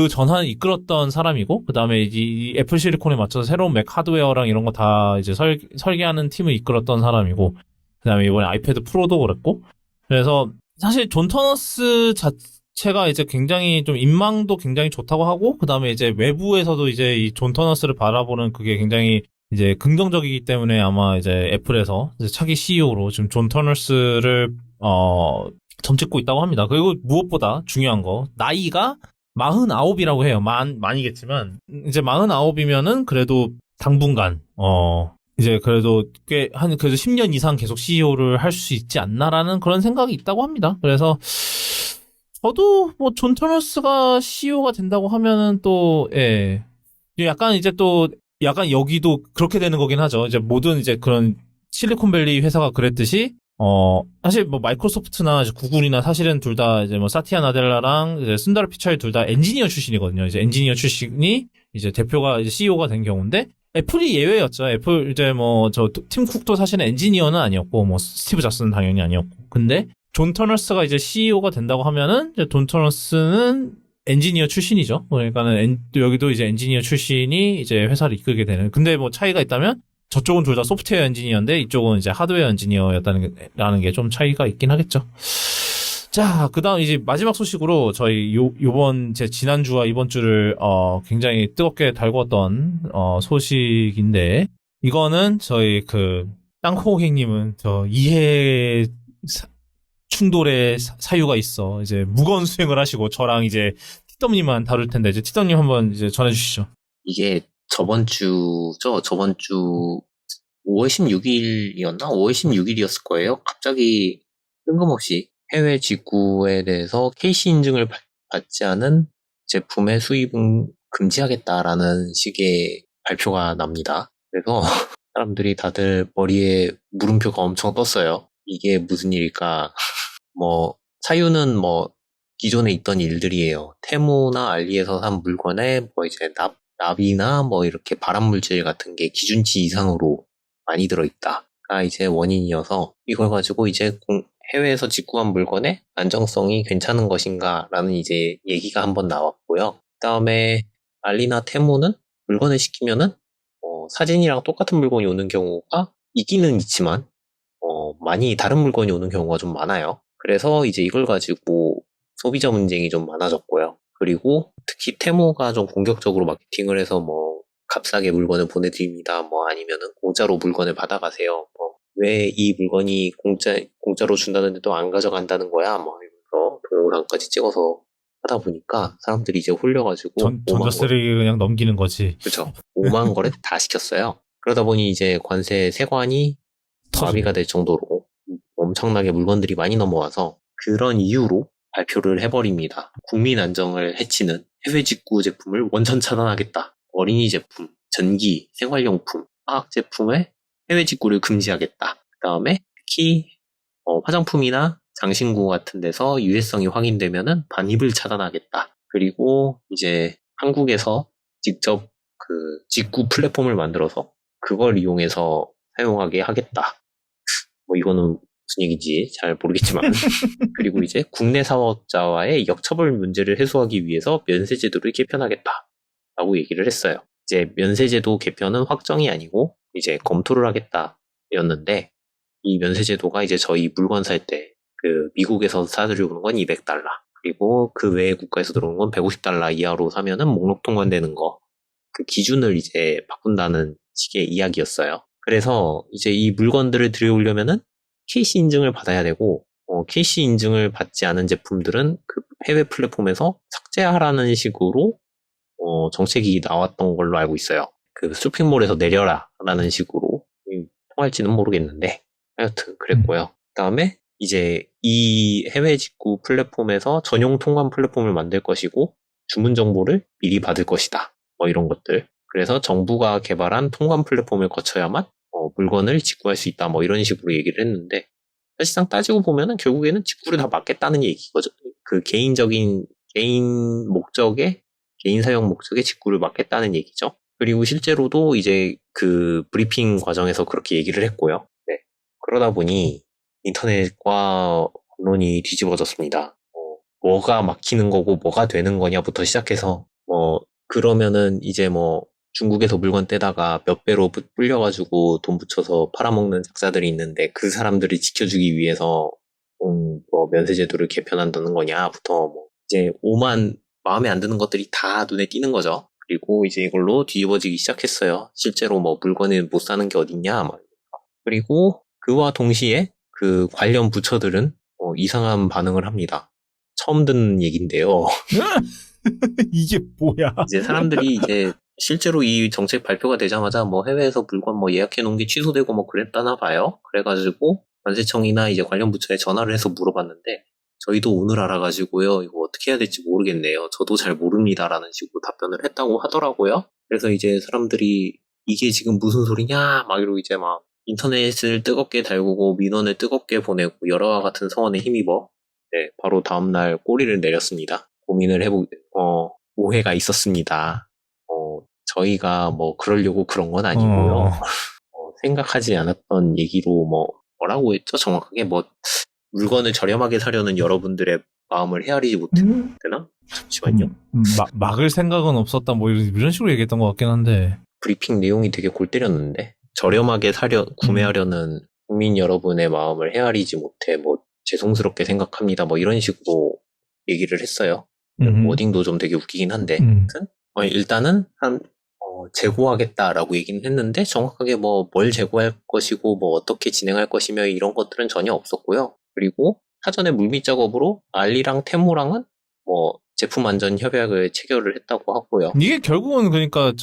전환을 이끌었던 사람이고, 그 다음에 이 애플 실리콘에 맞춰서 새로운 맥 하드웨어랑 이런 거 다 이제 설계하는 팀을 이끌었던 사람이고, 그 다음에 이번에 아이패드 프로도 그랬고, 그래서 사실 존 터너스 자체가 이제 굉장히 좀 인망도 굉장히 좋다고 하고, 그 다음에 이제 외부에서도 이제 이 존 터너스를 바라보는 그게 굉장히 이제 긍정적이기 때문에 아마 이제 애플에서 이제 차기 CEO로 지금 존 터너스를 점찍고 있다고 합니다. 그리고 무엇보다 중요한 거 나이가 49이라고 해요. 많이겠지만 이제 49이면은 그래도 당분간 이제 그래도 그래도 10년 이상 계속 CEO를 할 수 있지 않나라는 그런 생각이 있다고 합니다. 그래서 저도 뭐 존 터너스가 CEO가 된다고 하면은 또 약간 이제 또 약간 여기도 그렇게 되는 거긴 하죠. 이제 모든 이제 그런 실리콘밸리 회사가 그랬듯이 사실 뭐 마이크로소프트나 구글이나 사실은 둘 다 이제 뭐 사티아 나델라랑 이제 순다르 피차이 둘 다 엔지니어 출신이거든요. 이제 엔지니어 출신이 이제 대표가 이제 CEO가 된 경우인데 애플이 예외였죠. 애플 이제 뭐 팀 쿡도 사실은 엔지니어는 아니었고 뭐 스티브 잡스는 당연히 아니었고. 근데 존 터너스가 이제 CEO가 된다고 하면은 이제 존 터너스는 엔지니어 출신이죠. 그러니까는 여기도 이제 엔지니어 출신이 이제 회사를 이끌게 되는. 근데 뭐 차이가 있다면 저쪽은 둘 다 소프트웨어 엔지니어인데 이쪽은 이제 하드웨어 엔지니어였다는 게 좀 차이가 있긴 하겠죠. 자, 그 다음 이제 마지막 소식으로 저희 요번 제 지난주와 이번 주를, 굉장히 뜨겁게 달궜던, 소식인데, 이거는 저희 땅콩행님은 이해 충돌의 사유가 있어. 이제 무거운 수행을 하시고, 저랑 이제 티덤님만 다룰 텐데, 이제 티덤님 한번 이제 전해주시죠.
이게 저번 주죠. 저번 주 5월 16일이었나? 5월 16일이었을 거예요. 갑자기 뜬금없이 해외 직구에 대해서 KC 인증을 받지 않은 제품의 수입은 금지하겠다라는 식의 발표가 납니다. 그래서 사람들이 다들 머리에 물음표가 엄청 떴어요. 이게 무슨 일일까? 사유는 기존에 있던 일들이에요. 테무나 알리에서 산 물건에 이제 납이나 이렇게 발암물질 같은 게 기준치 이상으로 많이 들어있다가 이제 원인이어서 이걸 가지고 이제 해외에서 직구한 물건의 안정성이 괜찮은 것인가 라는 이제 얘기가 한번 나왔고요. 그 다음에 알리나 테무는 물건을 시키면은 사진이랑 똑같은 물건이 오는 경우가 있기는 있지만 많이 다른 물건이 오는 경우가 좀 많아요. 그래서 이제 이걸 가지고 소비자 문쟁이 좀 많아졌고요. 그리고 특히 테무가 좀 공격적으로 마케팅을 해서 값싸게 물건을 보내드립니다. 아니면은 공짜로 물건을 받아가세요. 왜 이 물건이 공짜로 준다는데도 안 가져간다는 거야? 이러면서 동영상까지 찍어서 하다 보니까 사람들이 이제 홀려가지고
전자쓰레기 그냥 넘기는 거지.
그렇죠. 5만 거래 다 시켰어요. 그러다 보니 이제 관세 세관이 마비가 될 정도로 엄청나게 물건들이 많이 넘어와서 그런 이유로 발표를 해버립니다. 국민 안정을 해치는 해외 직구 제품을 원천 차단하겠다. 어린이 제품, 전기, 생활용품, 화학 제품의 해외 직구를 금지하겠다. 그 다음에 특히 화장품이나 장신구 같은 데서 유해성이 확인되면은 반입을 차단하겠다. 그리고 이제 한국에서 직접 직구 플랫폼을 만들어서 그걸 이용해서 사용하게 하겠다. 이거는 무슨 얘기인지 잘 모르겠지만 그리고 이제 국내 사업자와의 역처벌 문제를 해소하기 위해서 면세 제도를 개편하겠다 라고 얘기를 했어요. 이제 면세 제도 개편은 확정이 아니고 이제 검토를 하겠다 였는데 이 면세 제도가 이제 저희 물건 살 때 미국에서 사들여오는 건 $200 그리고 그 외의 국가에서 들어오는 건 $150 이하로 사면은 목록 통관되는 거 그 기준을 이제 바꾼다는 식의 이야기였어요. 그래서 이제 이 물건들을 들여오려면은 KC 인증을 받아야 되고 KC 인증을 받지 않은 제품들은 해외 플랫폼에서 삭제하라는 식으로 정책이 나왔던 걸로 알고 있어요. 쇼핑몰에서 내려라 라는 식으로 통할지는 모르겠는데 하여튼 그랬고요. 그 다음에 이제 이 해외 직구 플랫폼에서 전용 통관 플랫폼을 만들 것이고 주문 정보를 미리 받을 것이다. 이런 것들. 그래서 정부가 개발한 통관 플랫폼을 거쳐야만 물건을 직구할 수 있다. 이런 식으로 얘기를 했는데 사실상 따지고 보면은 결국에는 직구를 다 막겠다는 얘기거죠. 개인 사용 목적의 직구를 막겠다는 얘기죠. 그리고 실제로도 이제 브리핑 과정에서 그렇게 얘기를 했고요. 네. 그러다 보니 인터넷과 언론이 뒤집어졌습니다. 뭐가 막히는 거고 뭐가 되는 거냐부터 시작해서 그러면은 이제 중국에서 물건 떼다가 몇 배로 불려가지고 돈 붙여서 팔아먹는 작자들이 있는데 그 사람들을 지켜주기 위해서 면세 제도를 개편한다는 거냐부터 이제 오만 마음에 안 드는 것들이 다 눈에 띄는 거죠. 그리고 이제 이걸로 뒤집어지기 시작했어요. 실제로 물건을 못 사는 게 어딨냐 그리고 그와 동시에 관련 부처들은 이상한 반응을 합니다. 처음 듣는 얘기인데요.
이게 뭐야?
이제 사람들이 이제 실제로 이 정책 발표가 되자마자 해외에서 물건 예약해 놓은 게 취소되고 그랬다나 봐요. 그래가지고 관세청이나 이제 관련 부처에 전화를 해서 물어봤는데 저희도 오늘 알아가지고요. 이거 어떻게 해야 될지 모르겠네요. 저도 잘 모릅니다라는 식으로 답변을 했다고 하더라고요. 그래서 이제 사람들이 이게 지금 무슨 소리냐 이러고 이제 인터넷을 뜨겁게 달구고 민원을 뜨겁게 보내고 여러와 같은 성원에 힘입어 바로 다음날 꼬리를 내렸습니다. 고민을 오해가 있었습니다. 저희가 그러려고 그런 건 아니고요. 생각하지 않았던 얘기로 뭐라고 했죠? 정확하게 물건을 저렴하게 사려는 여러분들의 마음을 헤아리지 못했나? 잠시만요.
막을 생각은 없었다 이런 식으로 얘기했던 것 같긴 한데
브리핑 내용이 되게 골 때렸는데 저렴하게 구매하려는 국민 여러분의 마음을 헤아리지 못해 죄송스럽게 생각합니다. 뭐 이런 식으로 얘기를 했어요. 워딩도 좀 되게 웃기긴 한데 아무튼 일단은 재고하겠다라고 얘기는 했는데 정확하게 뭘 재고할 것이고 뭐 어떻게 진행할 것이며 이런 것들은 전혀 없었고요. 그리고 사전에 물밑 작업으로 알리랑 테무랑은 뭐 제품 안전 협약을 체결을 했다고 하고요.
이게 결국은 그러니까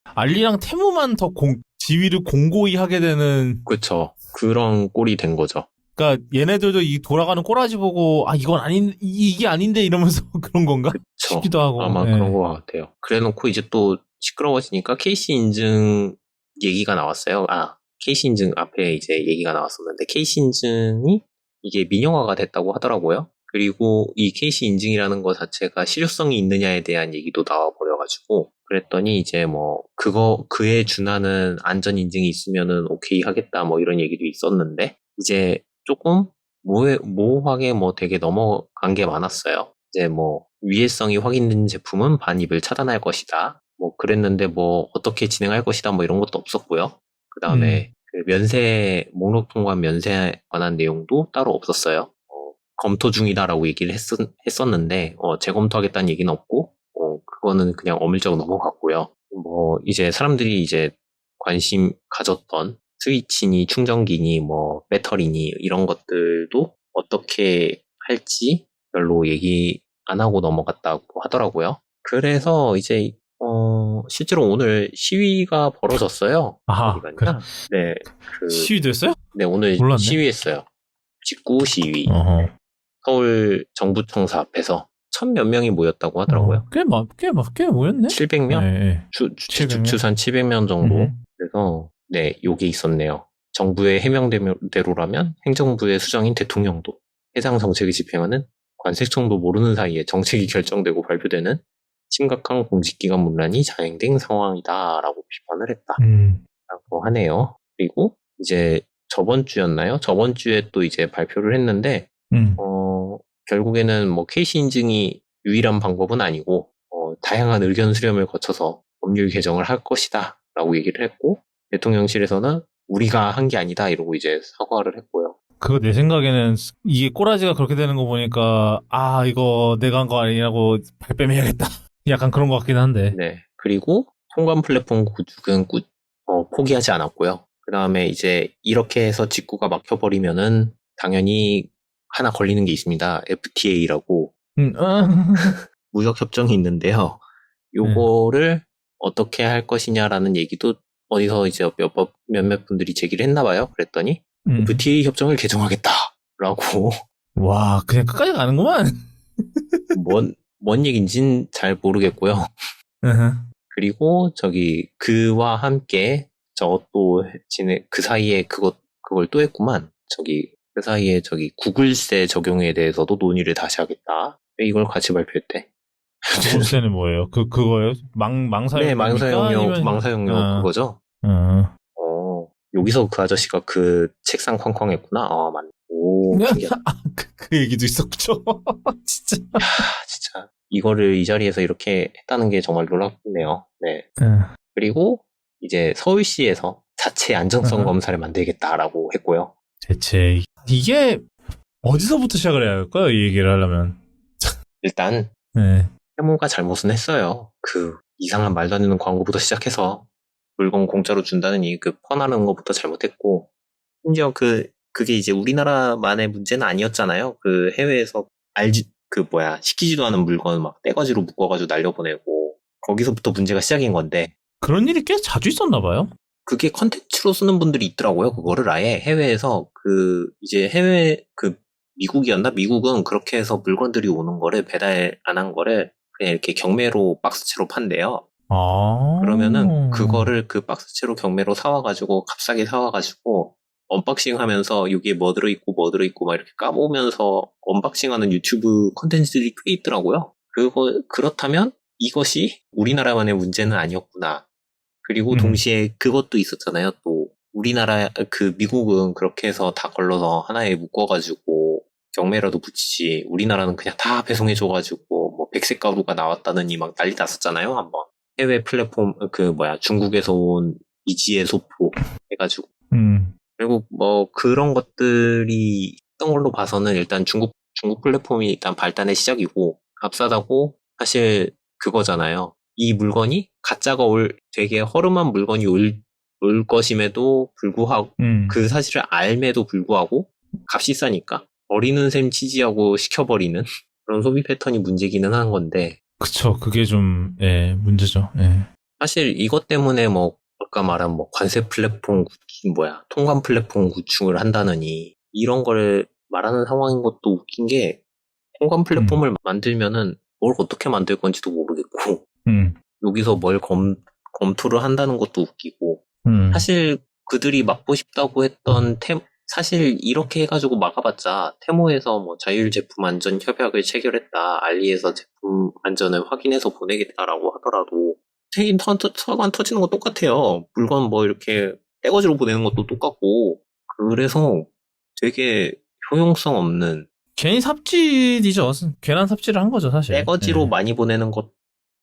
알리랑 테무만 더 지위를 공고히 하게 되는.
그렇죠. 그런 꼴이 된 거죠.
그러니까 얘네들도 이 돌아가는 꼬라지 보고 이건 이게 아닌데 이러면서 그런 건가?
그쵸.
싶기도 하고.
아마
네.
그런 것 같아요. 그래놓고 이제 또 시끄러워지니까 KC 인증 얘기가 나왔어요. KC 인증 앞에 이제 얘기가 나왔었는데 KC 인증이 이게 민영화가 됐다고 하더라고요. 그리고 이 KC 인증이라는 것 자체가 실효성이 있느냐에 대한 얘기도 나와버려가지고 그랬더니 이제 그에 준하는 안전 인증이 있으면은 오케이 하겠다 뭐 이런 얘기도 있었는데 이제 조금 모호하게 되게 넘어간 게 많았어요. 이제 위해성이 확인된 제품은 반입을 차단할 것이다. 그랬는데 어떻게 진행할 것이다 이런 것도 없었고요. 그 다음에 그 면세 목록 통관 면세에 관한 내용도 따로 없었어요. 검토 중이다라고 얘기를 했었는데 재검토하겠다는 얘기는 없고 그거는 그냥 어물쩍 넘어갔고요. 이제 사람들이 이제 관심 가졌던 스위치니 충전기니 배터리니 이런 것들도 어떻게 할지 별로 얘기 안 하고 넘어갔다고 하더라고요. 그래서 이제 실제로 오늘 시위가 벌어졌어요.
어디가냐?
네,
시위도 했어요?
네, 오늘
몰랐네.
시위했어요. 직구 시위.
어허.
서울 정부청사 앞에서 1,000몇 명이 모였다고 하더라고요.
꽤 모였네?
700명?
네.
주산 700명 정도. 그래서 네, 요게 있었네요. 정부의 해명대로라면 행정부의 수장인 대통령도 해당 정책을 집행하는 관세청도 모르는 사이에 정책이 결정되고 발표되는 심각한 공직기관 문란이 자행된 상황이다라고 비판을 했다라고 하네요. 그리고 이제 저번 주였나요? 저번 주에 또 이제 발표를 했는데 결국에는 KC 인증이 유일한 방법은 아니고 다양한 의견 수렴을 거쳐서 법률 개정을 할 것이다 라고 얘기를 했고 대통령실에서는 우리가 한 게 아니다 이러고 이제 사과를 했고요.
그거 내 생각에는 이게 꼬라지가 그렇게 되는 거 보니까 이거 내가 한 거 아니라고 발뺌해야겠다. 약간 그런 것 같긴 한데.
네. 그리고 통관 플랫폼 구축은 포기하지 않았고요. 그 다음에 이제 이렇게 해서 직구가 막혀버리면은 당연히 하나 걸리는 게 있습니다. FTA라고 무역 협정이 있는데요. 요거를 어떻게 할 것이냐라는 얘기도 어디서 이제 몇몇 분들이 제기를 했나 봐요. 그랬더니 FTA 협정을 개정하겠다라고.
와, 그냥 끝까지 가는구만.
뭔 얘기인지는 잘 모르겠고요. 그리고 그와 함께 그 사이에 그걸 또 했구만. 그 사이에 구글세 적용에 대해서도 논의를 다시 하겠다. 왜 이걸 같이 발표했대?
구글세는 뭐예요? 그거요? 망사용?
네, 망사용료 그거죠. 여기서 그 아저씨가 그 책상 쾅쾅했구나. 맞네. 오, 신기하다.
그 얘기도 있었죠. 진짜.
진짜. 이거를 이 자리에서 이렇게 했다는 게 정말 놀랍네요. 네. 그리고 이제 서울시에서 자체 안정성 검사를 만들겠다라고 했고요.
대체 이게 어디서부터 시작을 해야 할까요? 이 얘기를 하려면.
일단 세무가 잘못은 했어요. 그 이상한 말도 안 되는 광고부터 시작해서 물건 공짜로 준다느니 퍼나르는 것부터 잘못했고 심지어 그게 이제 우리나라만의 문제는 아니었잖아요. 그 해외에서 시키지도 않은 물건 막 떼거지로 묶어가지고 날려보내고 거기서부터 문제가 시작인 건데
그런 일이 꽤 자주 있었나 봐요.
그게 컨텐츠로 쓰는 분들이 있더라고요. 그거를 아예 해외에서 이제 미국이었나? 미국은 그렇게 해서 물건들이 오는 거를 배달 안 한 거를 그냥 이렇게 경매로 박스채로 판대요. 그러면은 그거를 그 박스채로 경매로 사와가지고 값싸게 사와가지고 언박싱 하면서 여기에 뭐 들어있고 막 이렇게 까보면서 언박싱하는 유튜브 컨텐츠들이 꽤 있더라고요. 그렇다면 이것이 우리나라만의 문제는 아니었구나. 그리고 동시에 그것도 있었잖아요. 또 미국은 그렇게 해서 다 걸러서 하나에 묶어가지고 경매라도 붙이지 우리나라는 그냥 다 배송해줘가지고 백색 가루가 나왔다느니 막 난리 났었잖아요. 한번 해외 플랫폼 중국에서 온 이지의 소포 해가지고 결국 그런 것들이 했던 걸로 봐서는 일단 중국 플랫폼이 일단 발단의 시작이고, 값싸다고 사실 그거잖아요. 이 물건이 가짜가 되게 허름한 물건이 올 것임에도 불구하고, 그 사실을 알매도 불구하고 값이 싸니까 버리는 셈 치지하고 시켜버리는 그런 소비 패턴이 문제기는 한 건데.
그쵸. 그게 좀, 예, 문제죠. 예.
사실 이것 때문에 뭐 아까 말한 뭐 관세 플랫폼 통관 플랫폼 구축을 한다느니 이런 거를 말하는 상황인 것도 웃긴 게, 통관 플랫폼을 만들면은 뭘 어떻게 만들 건지도 모르겠고, 여기서 뭘 검토를 한다는 것도 웃기고, 사실 그들이 막고 싶다고 했던 사실 이렇게 해가지고 막아봤자 테무에서 뭐 자율 제품 안전 협약을 체결했다, 알리에서 제품 안전을 확인해서 보내겠다라고 하더라도 서관 터지는 거 똑같아요. 물건 뭐 이렇게 떼거지로 보내는 것도 똑같고, 그래서 되게 효용성 없는,
괜히 삽질이죠. 괜한 삽질을 한 거죠, 사실.
떼거지로
예.
많이 보내는 것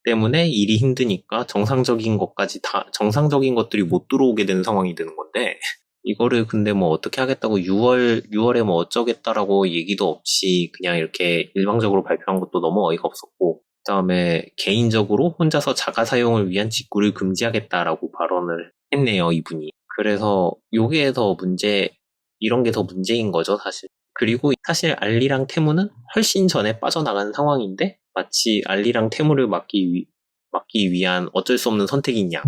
때문에 일이 힘드니까 정상적인 것들이 못 들어오게 되는 상황이 되는 건데, 이거를 근데 뭐 어떻게 하겠다고 6월에 뭐 어쩌겠다라고 얘기도 없이 그냥 이렇게 일방적으로 발표한 것도 너무 어이가 없었고, 그다음에 개인적으로 혼자서 자가 사용을 위한 직구를 금지하겠다라고 발언을 했네요, 이분이. 그래서 요게 더 이런 게 더 문제인 거죠, 사실. 그리고 사실 알리랑 테무는 훨씬 전에 빠져나간 상황인데, 마치 알리랑 테무를 막기 위한 어쩔 수 없는 선택이냐,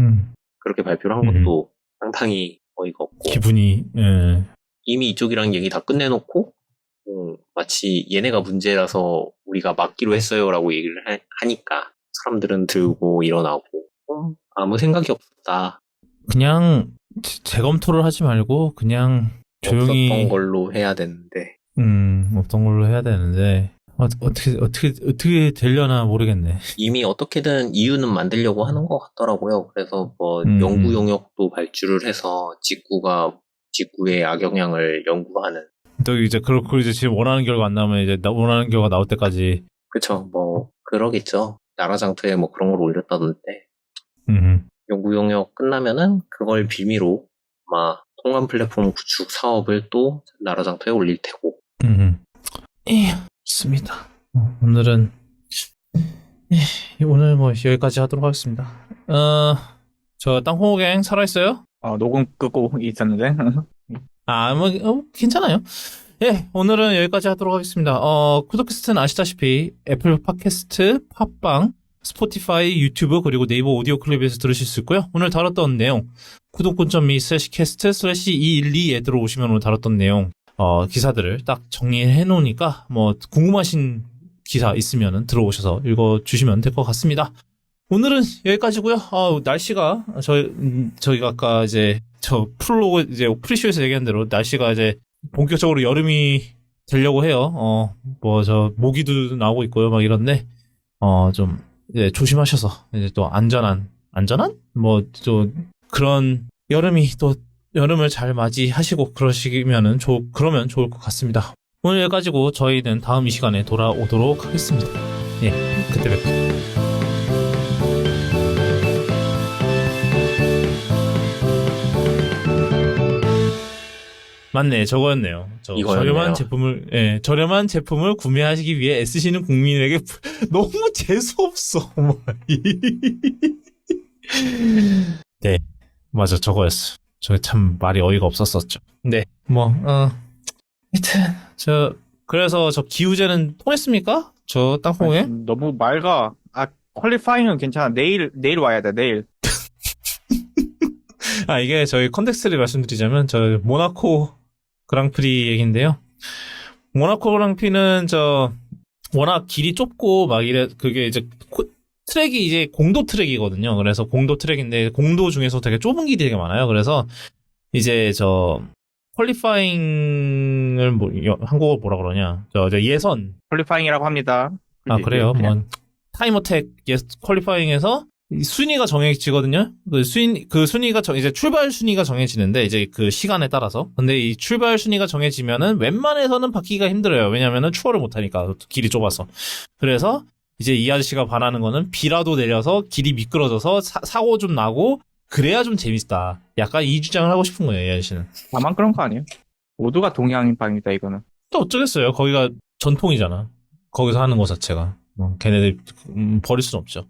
그렇게 발표를 한 것도 상당히 어이가 없고,
기분이, 예.
이미 이쪽이랑 얘기 다 끝내놓고 마치 얘네가 문제라서 우리가 막기로 했어요라고 얘기를 하니까 사람들은 들고 일어나고, 아무 생각이 없었다,
그냥 재검토를 하지 말고 그냥 조용히
없었던 걸로 해야 되는데.
없던 걸로 해야 되는데 어떻게 되려나 모르겠네.
이미 어떻게든 이유는 만들려고 하는 것 같더라고요. 그래서 뭐 연구 용역도 발주를 해서 직구의 악영향을 연구하는.
또 이제 그렇고 이제 지금 원하는 결과 안 나오면 이제 원하는 결과 나올 때까지.
그쵸, 뭐 그러겠죠. 나라장터에 뭐 그런 걸 올렸다던데. 연구 용역 끝나면은 그걸 빌미로 아마 통관 플랫폼 구축 사업을 또 나라장터에 올릴 테고.
예, 좋습니다. 오늘 뭐 여기까지 하도록 하겠습니다. 저 땅콩호갱 살아있어요?
녹음 끄고 있었는데.
괜찮아요. 예, 오늘은 여기까지 하도록 하겠습니다. 구독캐스트는 아시다시피 애플 팟캐스트, 팟빵, 스포티파이, 유튜브, 그리고 네이버 오디오 클립에서 들으실 수 있고요. 오늘 다뤘던 내용, 구독.me/cast/212에 들어오시면 오늘 다뤘던 내용, 기사들을 딱 정리해 놓으니까, 뭐, 궁금하신 기사 있으면 들어오셔서 읽어주시면 될 것 같습니다. 오늘은 여기까지고요. 날씨가, 저희가 아까 이제, 프롤로그, 이제, 프리쇼에서 얘기한 대로, 날씨가 이제, 본격적으로 여름이 되려고 해요. 모기도 나오고 있고요. 막 이런데, 좀, 이제 조심하셔서, 이제 또 안전한? 그런 여름을 잘 맞이하시고 그러면 좋을 것 같습니다. 오늘 여기까지고 저희는 다음 이 시간에 돌아오도록 하겠습니다. 예, 그때 뵙고. 맞네, 저거였네요. 저렴한 제품을 구매하시기 위해 애쓰시는 국민에게 너무 재수없어. 네, 맞아, 저거였어. 저 참 말이 어이가 없었었죠. 네, 하여튼 그래서 저 기우제는 통했습니까? 저 땅콩에?
너무 맑아. 퀄리파이는 괜찮아. 내일 와야 돼, 내일.
이게 저희 컨텍스트를 말씀드리자면, 저 모나코 그랑프리 얘기인데요. 모나코 그랑프리는 워낙 길이 좁고 그게 이제 트랙이 이제 공도 트랙이거든요. 그래서 공도 트랙인데 공도 중에서 되게 좁은 길이 되게 많아요. 그래서 이제 퀄리파잉을 한국어 뭐라 그러냐? 예선
퀄리파잉이라고 합니다.
그래요. 타임 어택 퀄리파잉에서 순위가 정해지거든요. 그 순위가 이제 출발 순위가 정해지는데 이제 그 시간에 따라서. 근데 이 출발 순위가 정해지면은 웬만해서는 바뀌기가 힘들어요. 왜냐면은 추월을 못 하니까 길이 좁아서. 그래서 이제 이 아저씨가 바라는 거는 비라도 내려서 길이 미끄러져서 사고 좀 나고 그래야 좀 재밌다. 약간 이 주장을 하고 싶은 거예요, 이 아저씨는.
다만 그런 거 아니에요? 모두가 동양인방이다, 이거는.
또 어쩌겠어요. 거기가 전통이잖아. 거기서 하는 거 자체가. 걔네들 버릴 순 없죠.